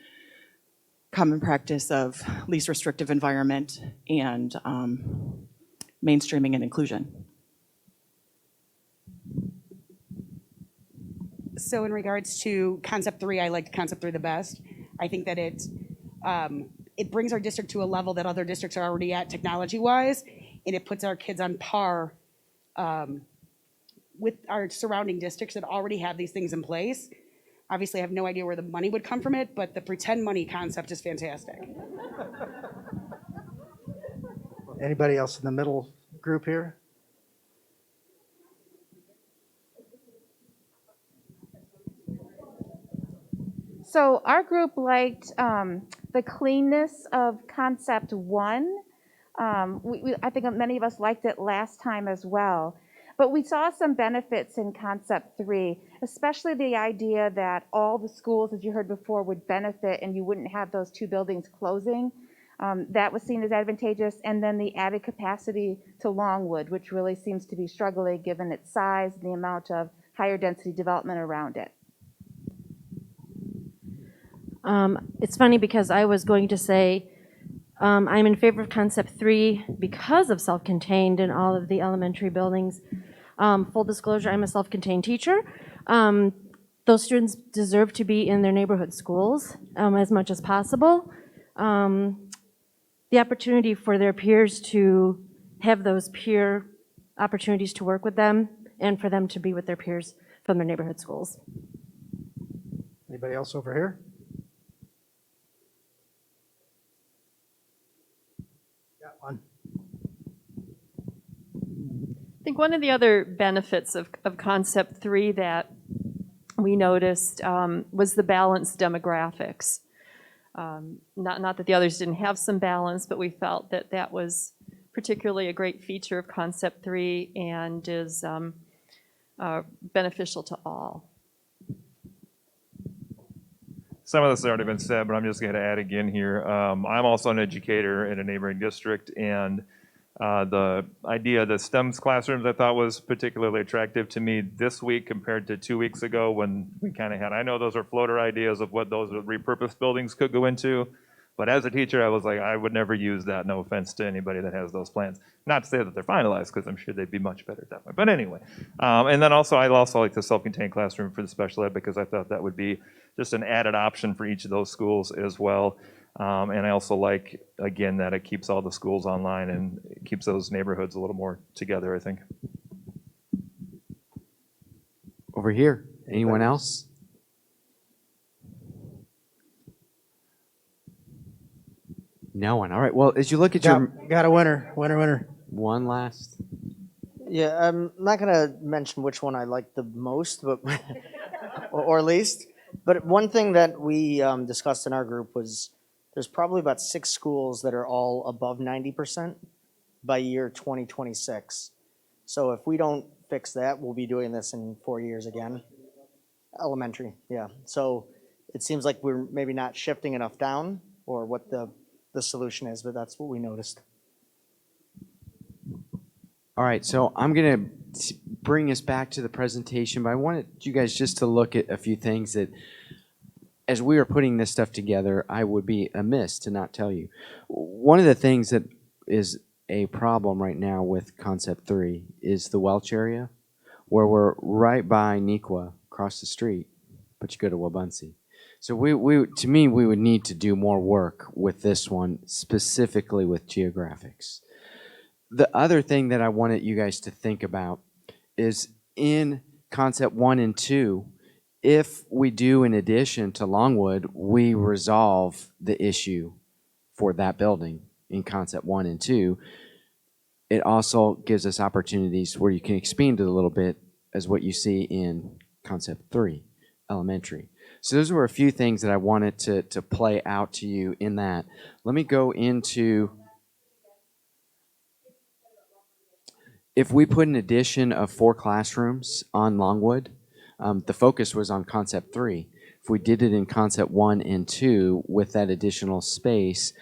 common practice of least restrictive environment and mainstreaming and inclusion. So in regards to concept 3, I liked concept 3 the best. I think that it brings our district to a level that other districts are already at technology-wise, and it puts our kids on par with our surrounding districts that already have these things in place. Obviously, I have no idea where the money would come from it, but the pretend money concept is fantastic. Anybody else in the middle group here? So our group liked the cleanness of concept 1. I think many of us liked it last time as well. But we saw some benefits in concept 3, especially the idea that all the schools, as you heard before, would benefit and you wouldn't have those 2 buildings closing. That was seen as advantageous. And then the added capacity to Longwood, which really seems to be struggling given its size and the amount of higher density development around it. It's funny because I was going to say I'm in favor of concept 3 because of self-contained in all of the elementary buildings. Full disclosure, I'm a self-contained teacher. Those students deserve to be in their neighborhood schools as much as possible. The opportunity for their peers to have those peer opportunities to work with them and for them to be with their peers from their neighborhood schools. Anybody else over here? Got one. I think one of the other benefits of concept 3 that we noticed was the balanced demographics. Not that the others didn't have some balance, but we felt that that was particularly a great feature of concept 3 and is beneficial to all. some of this has already been said, but I'm just going to add again here. I'm also an educator in a neighboring district, and the idea of the STEMS classrooms I thought was particularly attractive to me this week compared to 2 weeks ago when we kind of had, I know those are floater ideas of what those repurposed buildings could go into, but as a teacher, I was like, I would never use that. No offense to anybody that has those plans. Not to say that they're finalized, because I'm sure they'd be much better that way. But anyway, and then also I also like the self-contained classroom for the special ed because I thought that would be just an added option for each of those schools as well. And I also like, again, that it keeps all the schools online and it keeps those neighborhoods a little more together, I think. Over here, anyone else? No one. All right. Well, as you look at your Got a winner. Winner. one last. Yeah, I'm not going to mention which one I like the most, but or least. But one thing that we discussed in our group was there's probably about 6 schools that are all above 90% by year 2026. So if we don't fix that, we'll be doing this in 4 years again. Elementary, yeah. So it seems like we're maybe not shifting enough down, or what the solution is, but that's what we noticed. All right, so I'm going to bring us back to the presentation, but I wanted you guys just to look at a few things that, as we were putting this stuff together, I would be amiss to not tell you. One of the things that is a problem right now with Concept 3 is the Welch area, where we're right by Nequa, across the street, but you go to Wabunsee. So to me, we would need to do more work with this one, specifically with geographics. The other thing that I wanted you guys to think about is in Concept 1 and 2, if we do an addition to Longwood, we resolve the issue for that building in Concept 1 and 2. It also gives us opportunities where you can expand it a little bit as what you see in Concept 3, elementary. So those were a few things that I wanted to play out to you in that. Let me go into, if we put an addition of 4 classrooms on Longwood, the focus was on Concept 3. If we did it in Concept 1 and 2 with that additional space,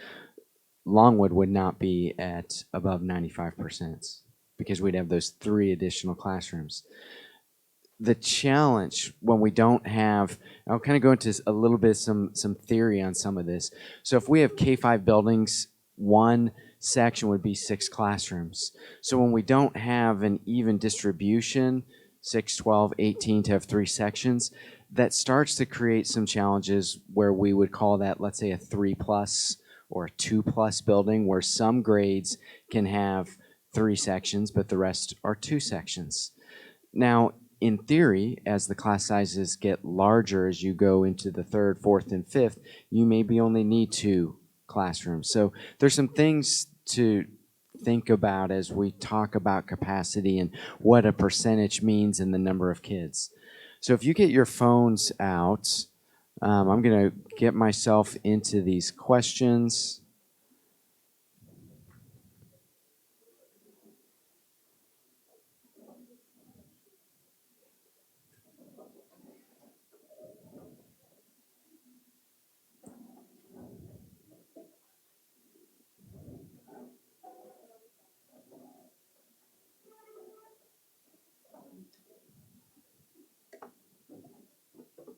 Longwood would not be at above 95% because we'd have those 3 additional classrooms. The challenge when we don't have, I'll kind of go into a little bit some theory on some of this. So if we have K-5 buildings, one section would be 6 classrooms. So when we don't have an even distribution, 6, 12, 18 to have 3 sections, that starts to create some challenges where we would call that, let's say, a 3+ or a 2+ building, where some grades can have 3 sections, but the rest are 2 sections. Now, in theory, as the class sizes get larger as you go into the 3rd, 4th, and 5th, you maybe only need 2 classrooms. So there's some things to think about as we talk about capacity and what a percentage means in the number of kids. So if you get your phones out, I'm going to get myself into these questions.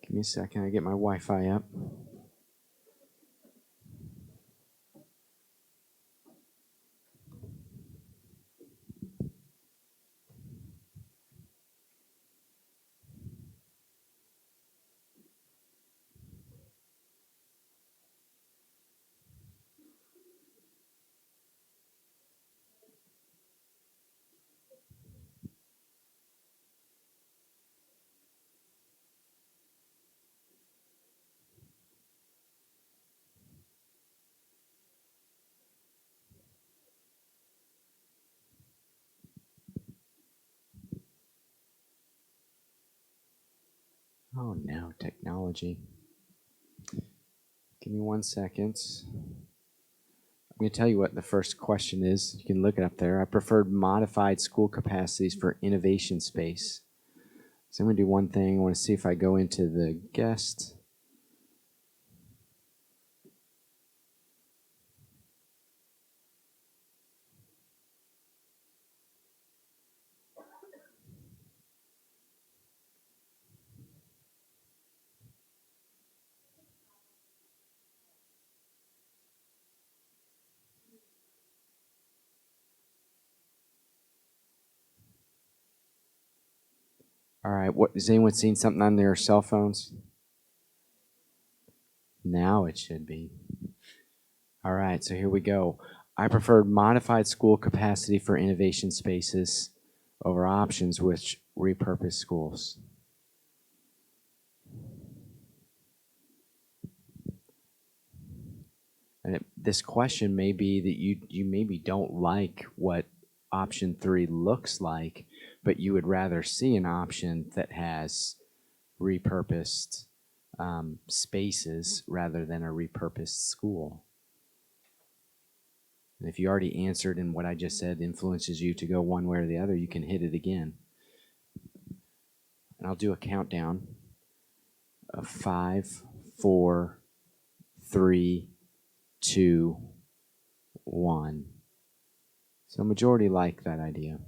Give me a second, I get my Wi-Fi up. Oh no, technology. Give me 1 second. I'm going to tell you what the first question is. You can look it up there. I preferred modified school capacities for innovation space. So I'm going to do one thing. I want to see if I go into the guest All right. What has anyone seen something on their cell phones? Now it should be. All right. So here we go. I preferred modified school capacity for innovation spaces over options which repurpose schools. And this question may be that you maybe don't like what option 3 looks like, but you would rather see an option that has repurposed spaces rather than a repurposed school. And if you already answered and what I just said influences you to go one way or the other, you can hit it again. And I'll do a countdown of 5, 4, 3, 2, 1. So majority like that idea.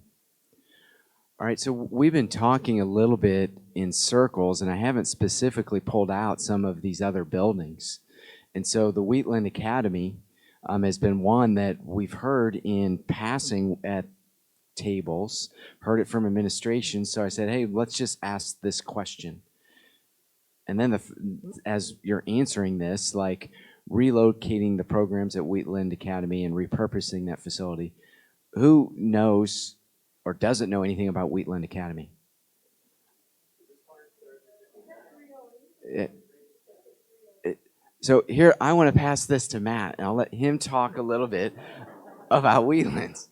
All right, so we've been talking a little bit in circles, and I haven't specifically pulled out some of these other buildings. And so the Wheatland Academy has been one that we've heard in passing at tables, heard it from administration. So I said, hey, let's just ask this question. And then as you're answering this, like relocating the programs at Wheatland Academy and repurposing that facility, who knows or doesn't know anything about Wheatland Academy? So here, I want to pass this to Matt, and I'll let him talk a little bit about Wheatlands.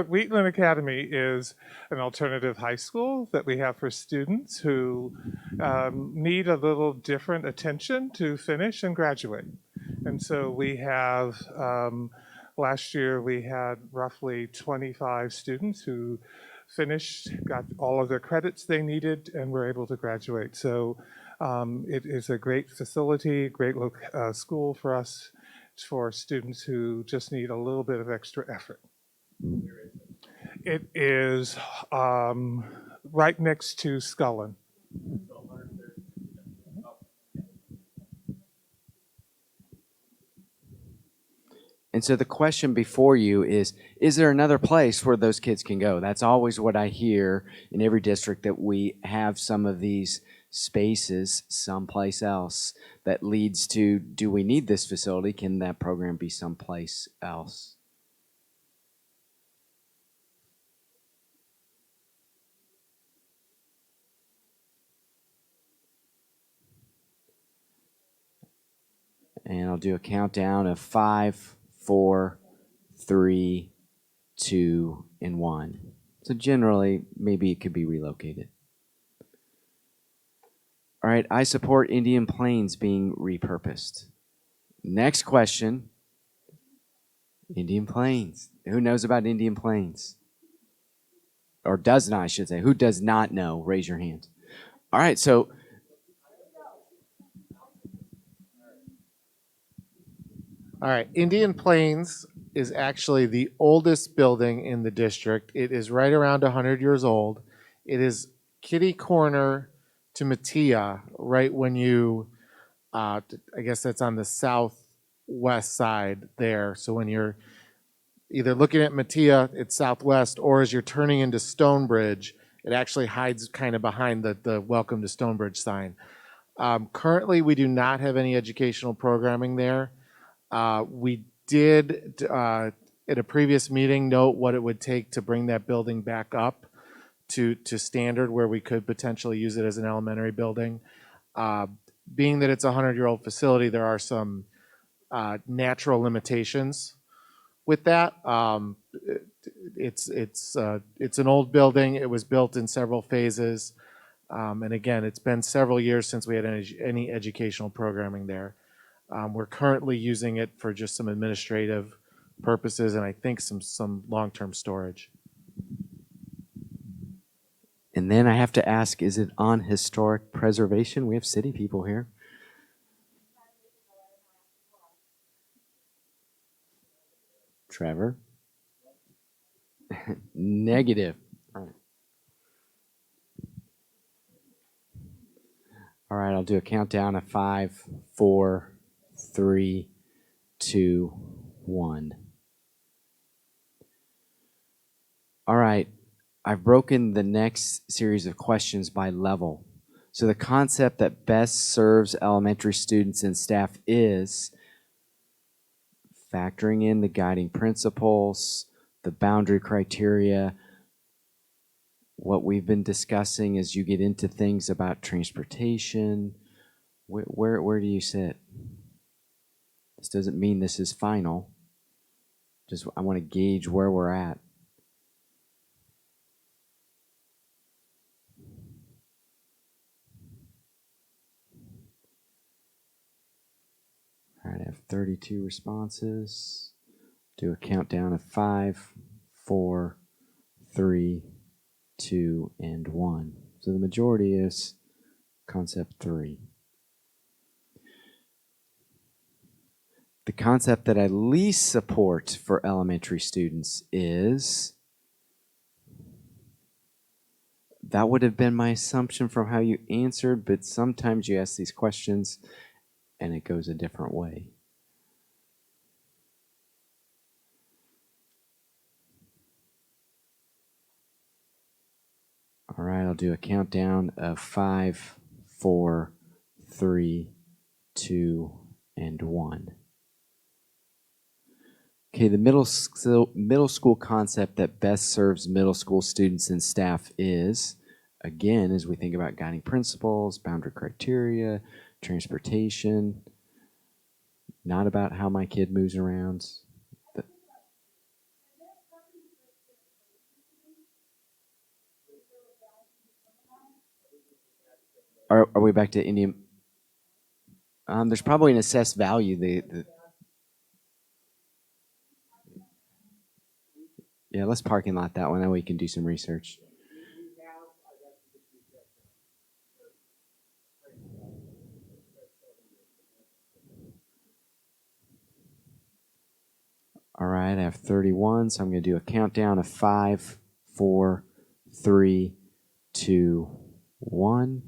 Wheatland Academy is an alternative high school that we have for students who need a little different attention to finish and graduate. And so we have, last year we had roughly 25 students who finished, got all of their credits they needed, and were able to graduate. So it is a great facility, great school for us, for students who just need a little bit of extra effort. It is right next to Scullin. And so the question before you is there another place where those kids can go? That's always what I hear in every district, that we have some of these spaces someplace else. That leads to, do we need this facility? Can that program be someplace else? And I'll do a countdown of 5, 4, 3, 2, and 1. So generally, maybe it could be relocated. All right, I support Indian Plains being repurposed. Next question. Indian Plains. Who knows about Indian Plains? Or does not, I should say. Who does not know? Raise your hand. All right, so all right, Indian Plains is actually the oldest building in the district. It is right around 100 years old. It is kitty corner to Mattia, right when you, I guess that's on the southwest side there. So when you're either looking at Mattia, it's southwest, or as you're turning into Stonebridge, it actually hides kind of behind the Welcome to Stonebridge sign. Currently, we do not have any educational programming there. We did, at a previous meeting, note what it would take to bring that building back up to standard, where we could potentially use it as an elementary building. Being that it's a 100-year-old facility, there are some natural limitations with that. It's an old building. It was built in several phases. And again, it's been several years since we had any educational programming there. We're currently using it for just some administrative purposes, and I think some long-term storage. And then I have to ask, is it on historic preservation? We have city people here. Trevor? Negative. All right, I'll do a countdown of 5, 4, 3, 2, 1. All right, I've broken the next series of questions by level. So the concept that best serves elementary students and staff is factoring in the guiding principles, the boundary criteria. What we've been discussing as you get into things about transportation. Where do you sit? This doesn't mean this is final. Just I want to gauge where we're at. All right, I have 32 responses. Do a countdown of 5, 4, 3, 2, and 1. So the majority is concept 3. The concept that I least support for elementary students is, that would have been my assumption from how you answered, but sometimes you ask these questions and it goes a different way. All right, I'll do a countdown of 5, 4, 3, 2, and 1. Okay, the middle school concept that best serves middle school students and staff is, again, as we think about guiding principles, boundary criteria, transportation, not about how my kid moves around. Are we back to Indian? There's probably an assessed value. Yeah, let's parking lot that one. That way we can do some research. All right, I have 31, so I'm going to do a countdown of 5, 4, 3, 2, 1.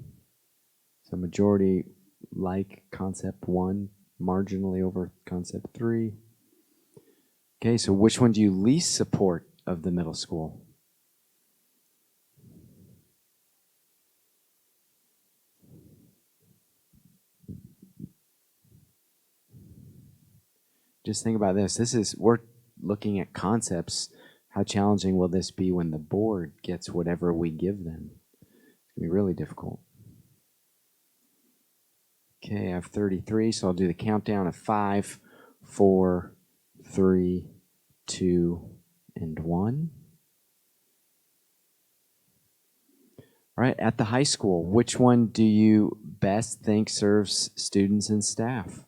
So majority like concept 1, marginally over concept 3. Okay, so which one do you least support of the middle school? Just think about this. We're looking at concepts. How challenging will this be when the board gets whatever we give them? It's going to be really difficult. Okay, I have 33, so I'll do the countdown of 5, 4, 3, 2, and 1. All right, at the high school, which one do you best think serves students and staff?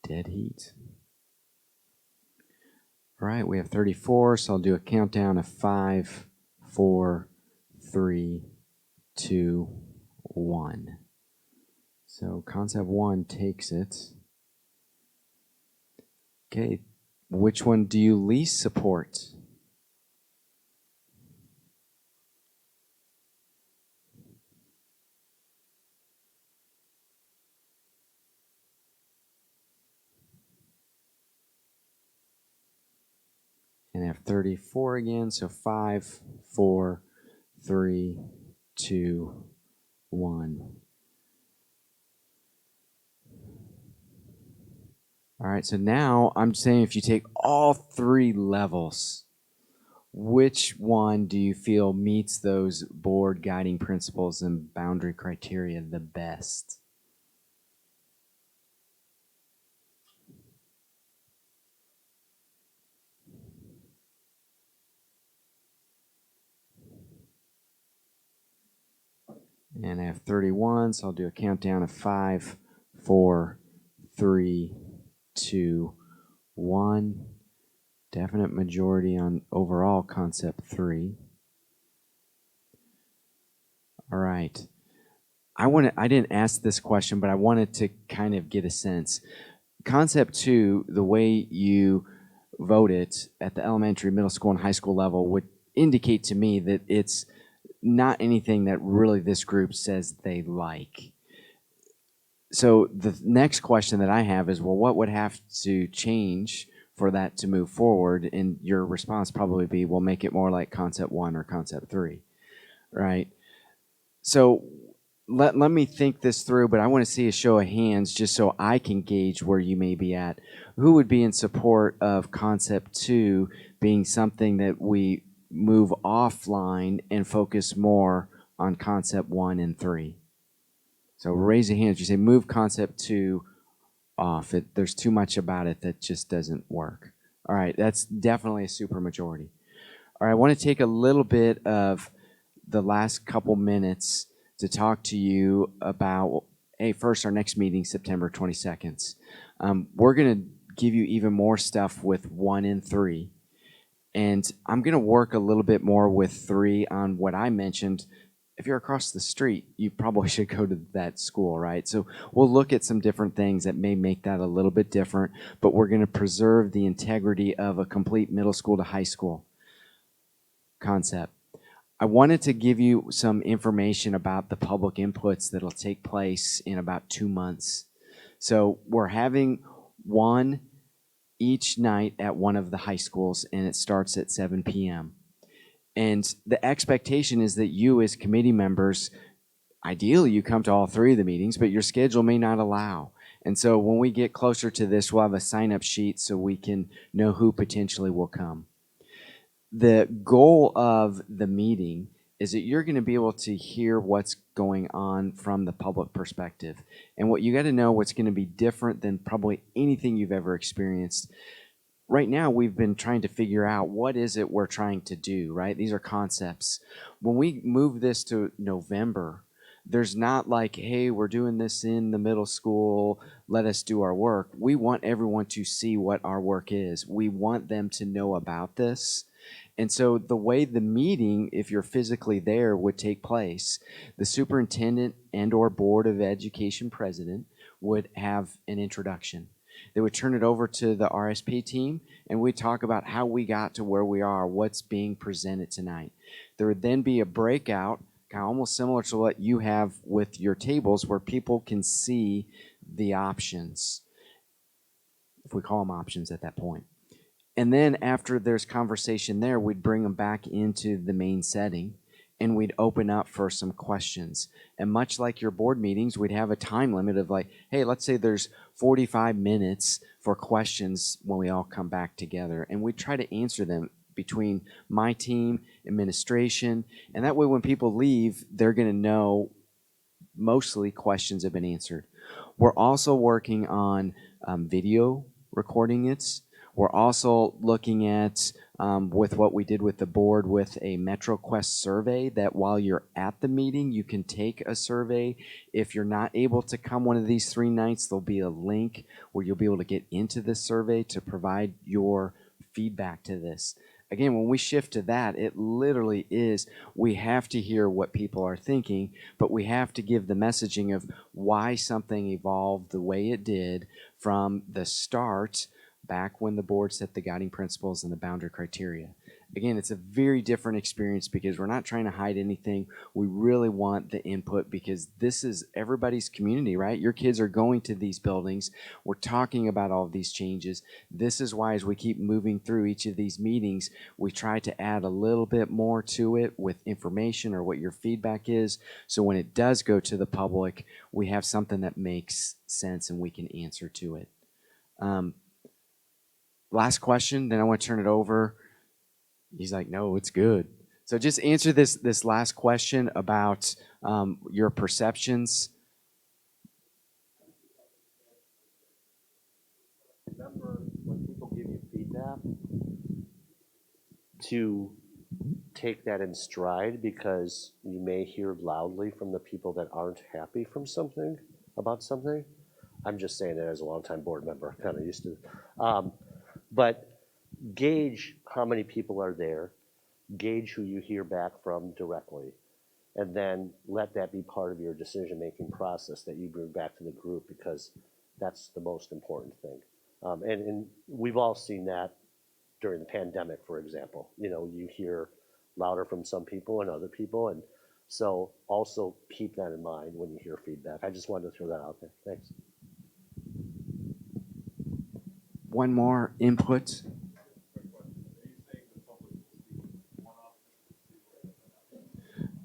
Dead heat. All right, we have 34, so I'll do a countdown of 5, 4, 3, 2, 1. So concept 1 takes it. Okay, which one do you least support? And I have 34 again, so 5, 4, 3, 2, 1. All right, so now I'm saying if you take all 3 levels, which one do you feel meets those board guiding principles and boundary criteria the best? And I have 31, so I'll do a countdown of 5, 4, 3, 2, 1. Definite majority on overall concept 3. All right. I didn't ask this question, but I wanted to kind of get a sense. Concept 2, the way you vote it at the elementary, middle school, and high school level would indicate to me that it's not anything that really this group says they like. So the next question that I have is, well, what would have to change for that to move forward? And your response probably be, well, make it more like concept 1 or concept 3, right? So let me think this through, but I want to see a show of hands just so I can gauge where you may be at. Who would be in support of concept 2 being something that we move offline and focus more on concept 1 and 3? So raise your hands. You say move concept 2 off. There's too much about it that just doesn't work. All right, that's definitely a super majority. All right, I want to take a little bit of the last couple minutes to talk to you about, hey, first, our next meeting, September 22nd. We're going to give you even more stuff with 1 and 3. And I'm going to work a little bit more with 3 on what I mentioned. If you're across the street, you probably should go to that school, right? So we'll look at some different things that may make that a little bit different, but we're going to preserve the integrity of a complete middle school to high school concept. I wanted to give you some information about the public inputs that'll take place in about 2 months. So we're having one each night at one of the high schools, and it starts at 7 p.m. And the expectation is that you as committee members, ideally you come to all 3 of the meetings, but your schedule may not allow. And so when we get closer to this, we'll have a sign-up sheet so we can know who potentially will come. The goal of the meeting is that you're going to be able to hear what's going on from the public perspective. And what you got to know what's going to be different than probably anything you've ever experienced. Right now, we've been trying to figure out what is it we're trying to do, right? These are concepts. When we move this to November, there's not like, hey, we're doing this in the middle school, let us do our work. We want everyone to see what our work is. We want them to know about this. And so the way the meeting, if you're physically there, would take place, the superintendent and or board of education president would have an introduction. They would turn it over to the RSP team, and we'd talk about how we got to where we are, what's being presented tonight. There would then be a breakout, kind of almost similar to what you have with your tables, where people can see the options, if we call them options at that point. And then after there's conversation there, we'd bring them back into the main setting and we'd open up for some questions. And much like your board meetings, we'd have a time limit of like, hey, let's say there's 45 minutes for questions when we all come back together. And we try to answer them between my team, administration, and that way when people leave, they're going to know mostly questions have been answered. We're also working on video recording it. We're also looking at, with what we did with the board, with a MetroQuest survey, that while you're at the meeting, you can take a survey. If you're not able to come one of these 3 nights, there'll be a link where you'll be able to get into this survey to provide your feedback to this. Again, when we shift to that, it literally is, we have to hear what people are thinking, but we have to give the messaging of why something evolved the way it did from the start back when the board set the guiding principles and the boundary criteria. Again, it's a very different experience because we're not trying to hide anything. We really want the input because this is everybody's community, right? Your kids are going to these buildings. We're talking about all of these changes. This is why as we keep moving through each of these meetings, we try to add a little bit more to it with information or what your feedback is. So when it does go to the public, we have something that makes sense and we can answer to it. Last question, then I want to turn it over. He's like, no, it's good. So just answer this last question about your perceptions. Remember when people give you feedback to take that in stride because you may hear loudly from the people that aren't happy from something about something. I'm just saying that as a longtime board member, kind of used to. But gauge how many people are there, gauge who you hear back from directly, and then let that be part of your decision-making process that you bring back to the group, because that's the most important thing. And we've all seen that during the pandemic, for example. You know, you hear louder from some people and other people, and so also keep that in mind when you hear feedback. I just wanted to throw that out there. Thanks. One more input.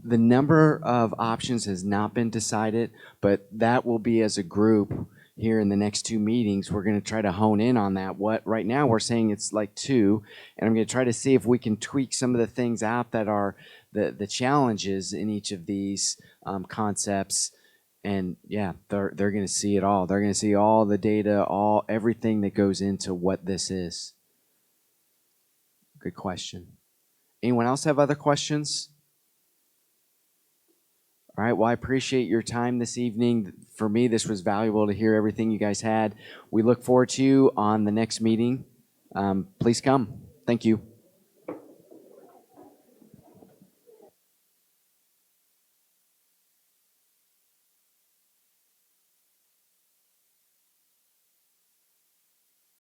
The number of options has not been decided, but that will be as a group here in the next 2 meetings. We're going to try to hone in on that. What right now we're saying it's like 2, and I'm going to try to see if we can tweak some of the things out that are the challenges in each of these concepts. And yeah, they're going to see it all. They're going to see all the data, everything that goes into what this is. Good question. Anyone else have other questions? All right, well, I appreciate your time this evening. For me, this was valuable to hear everything you guys had. We look forward to you on the next meeting. Please come. Thank you.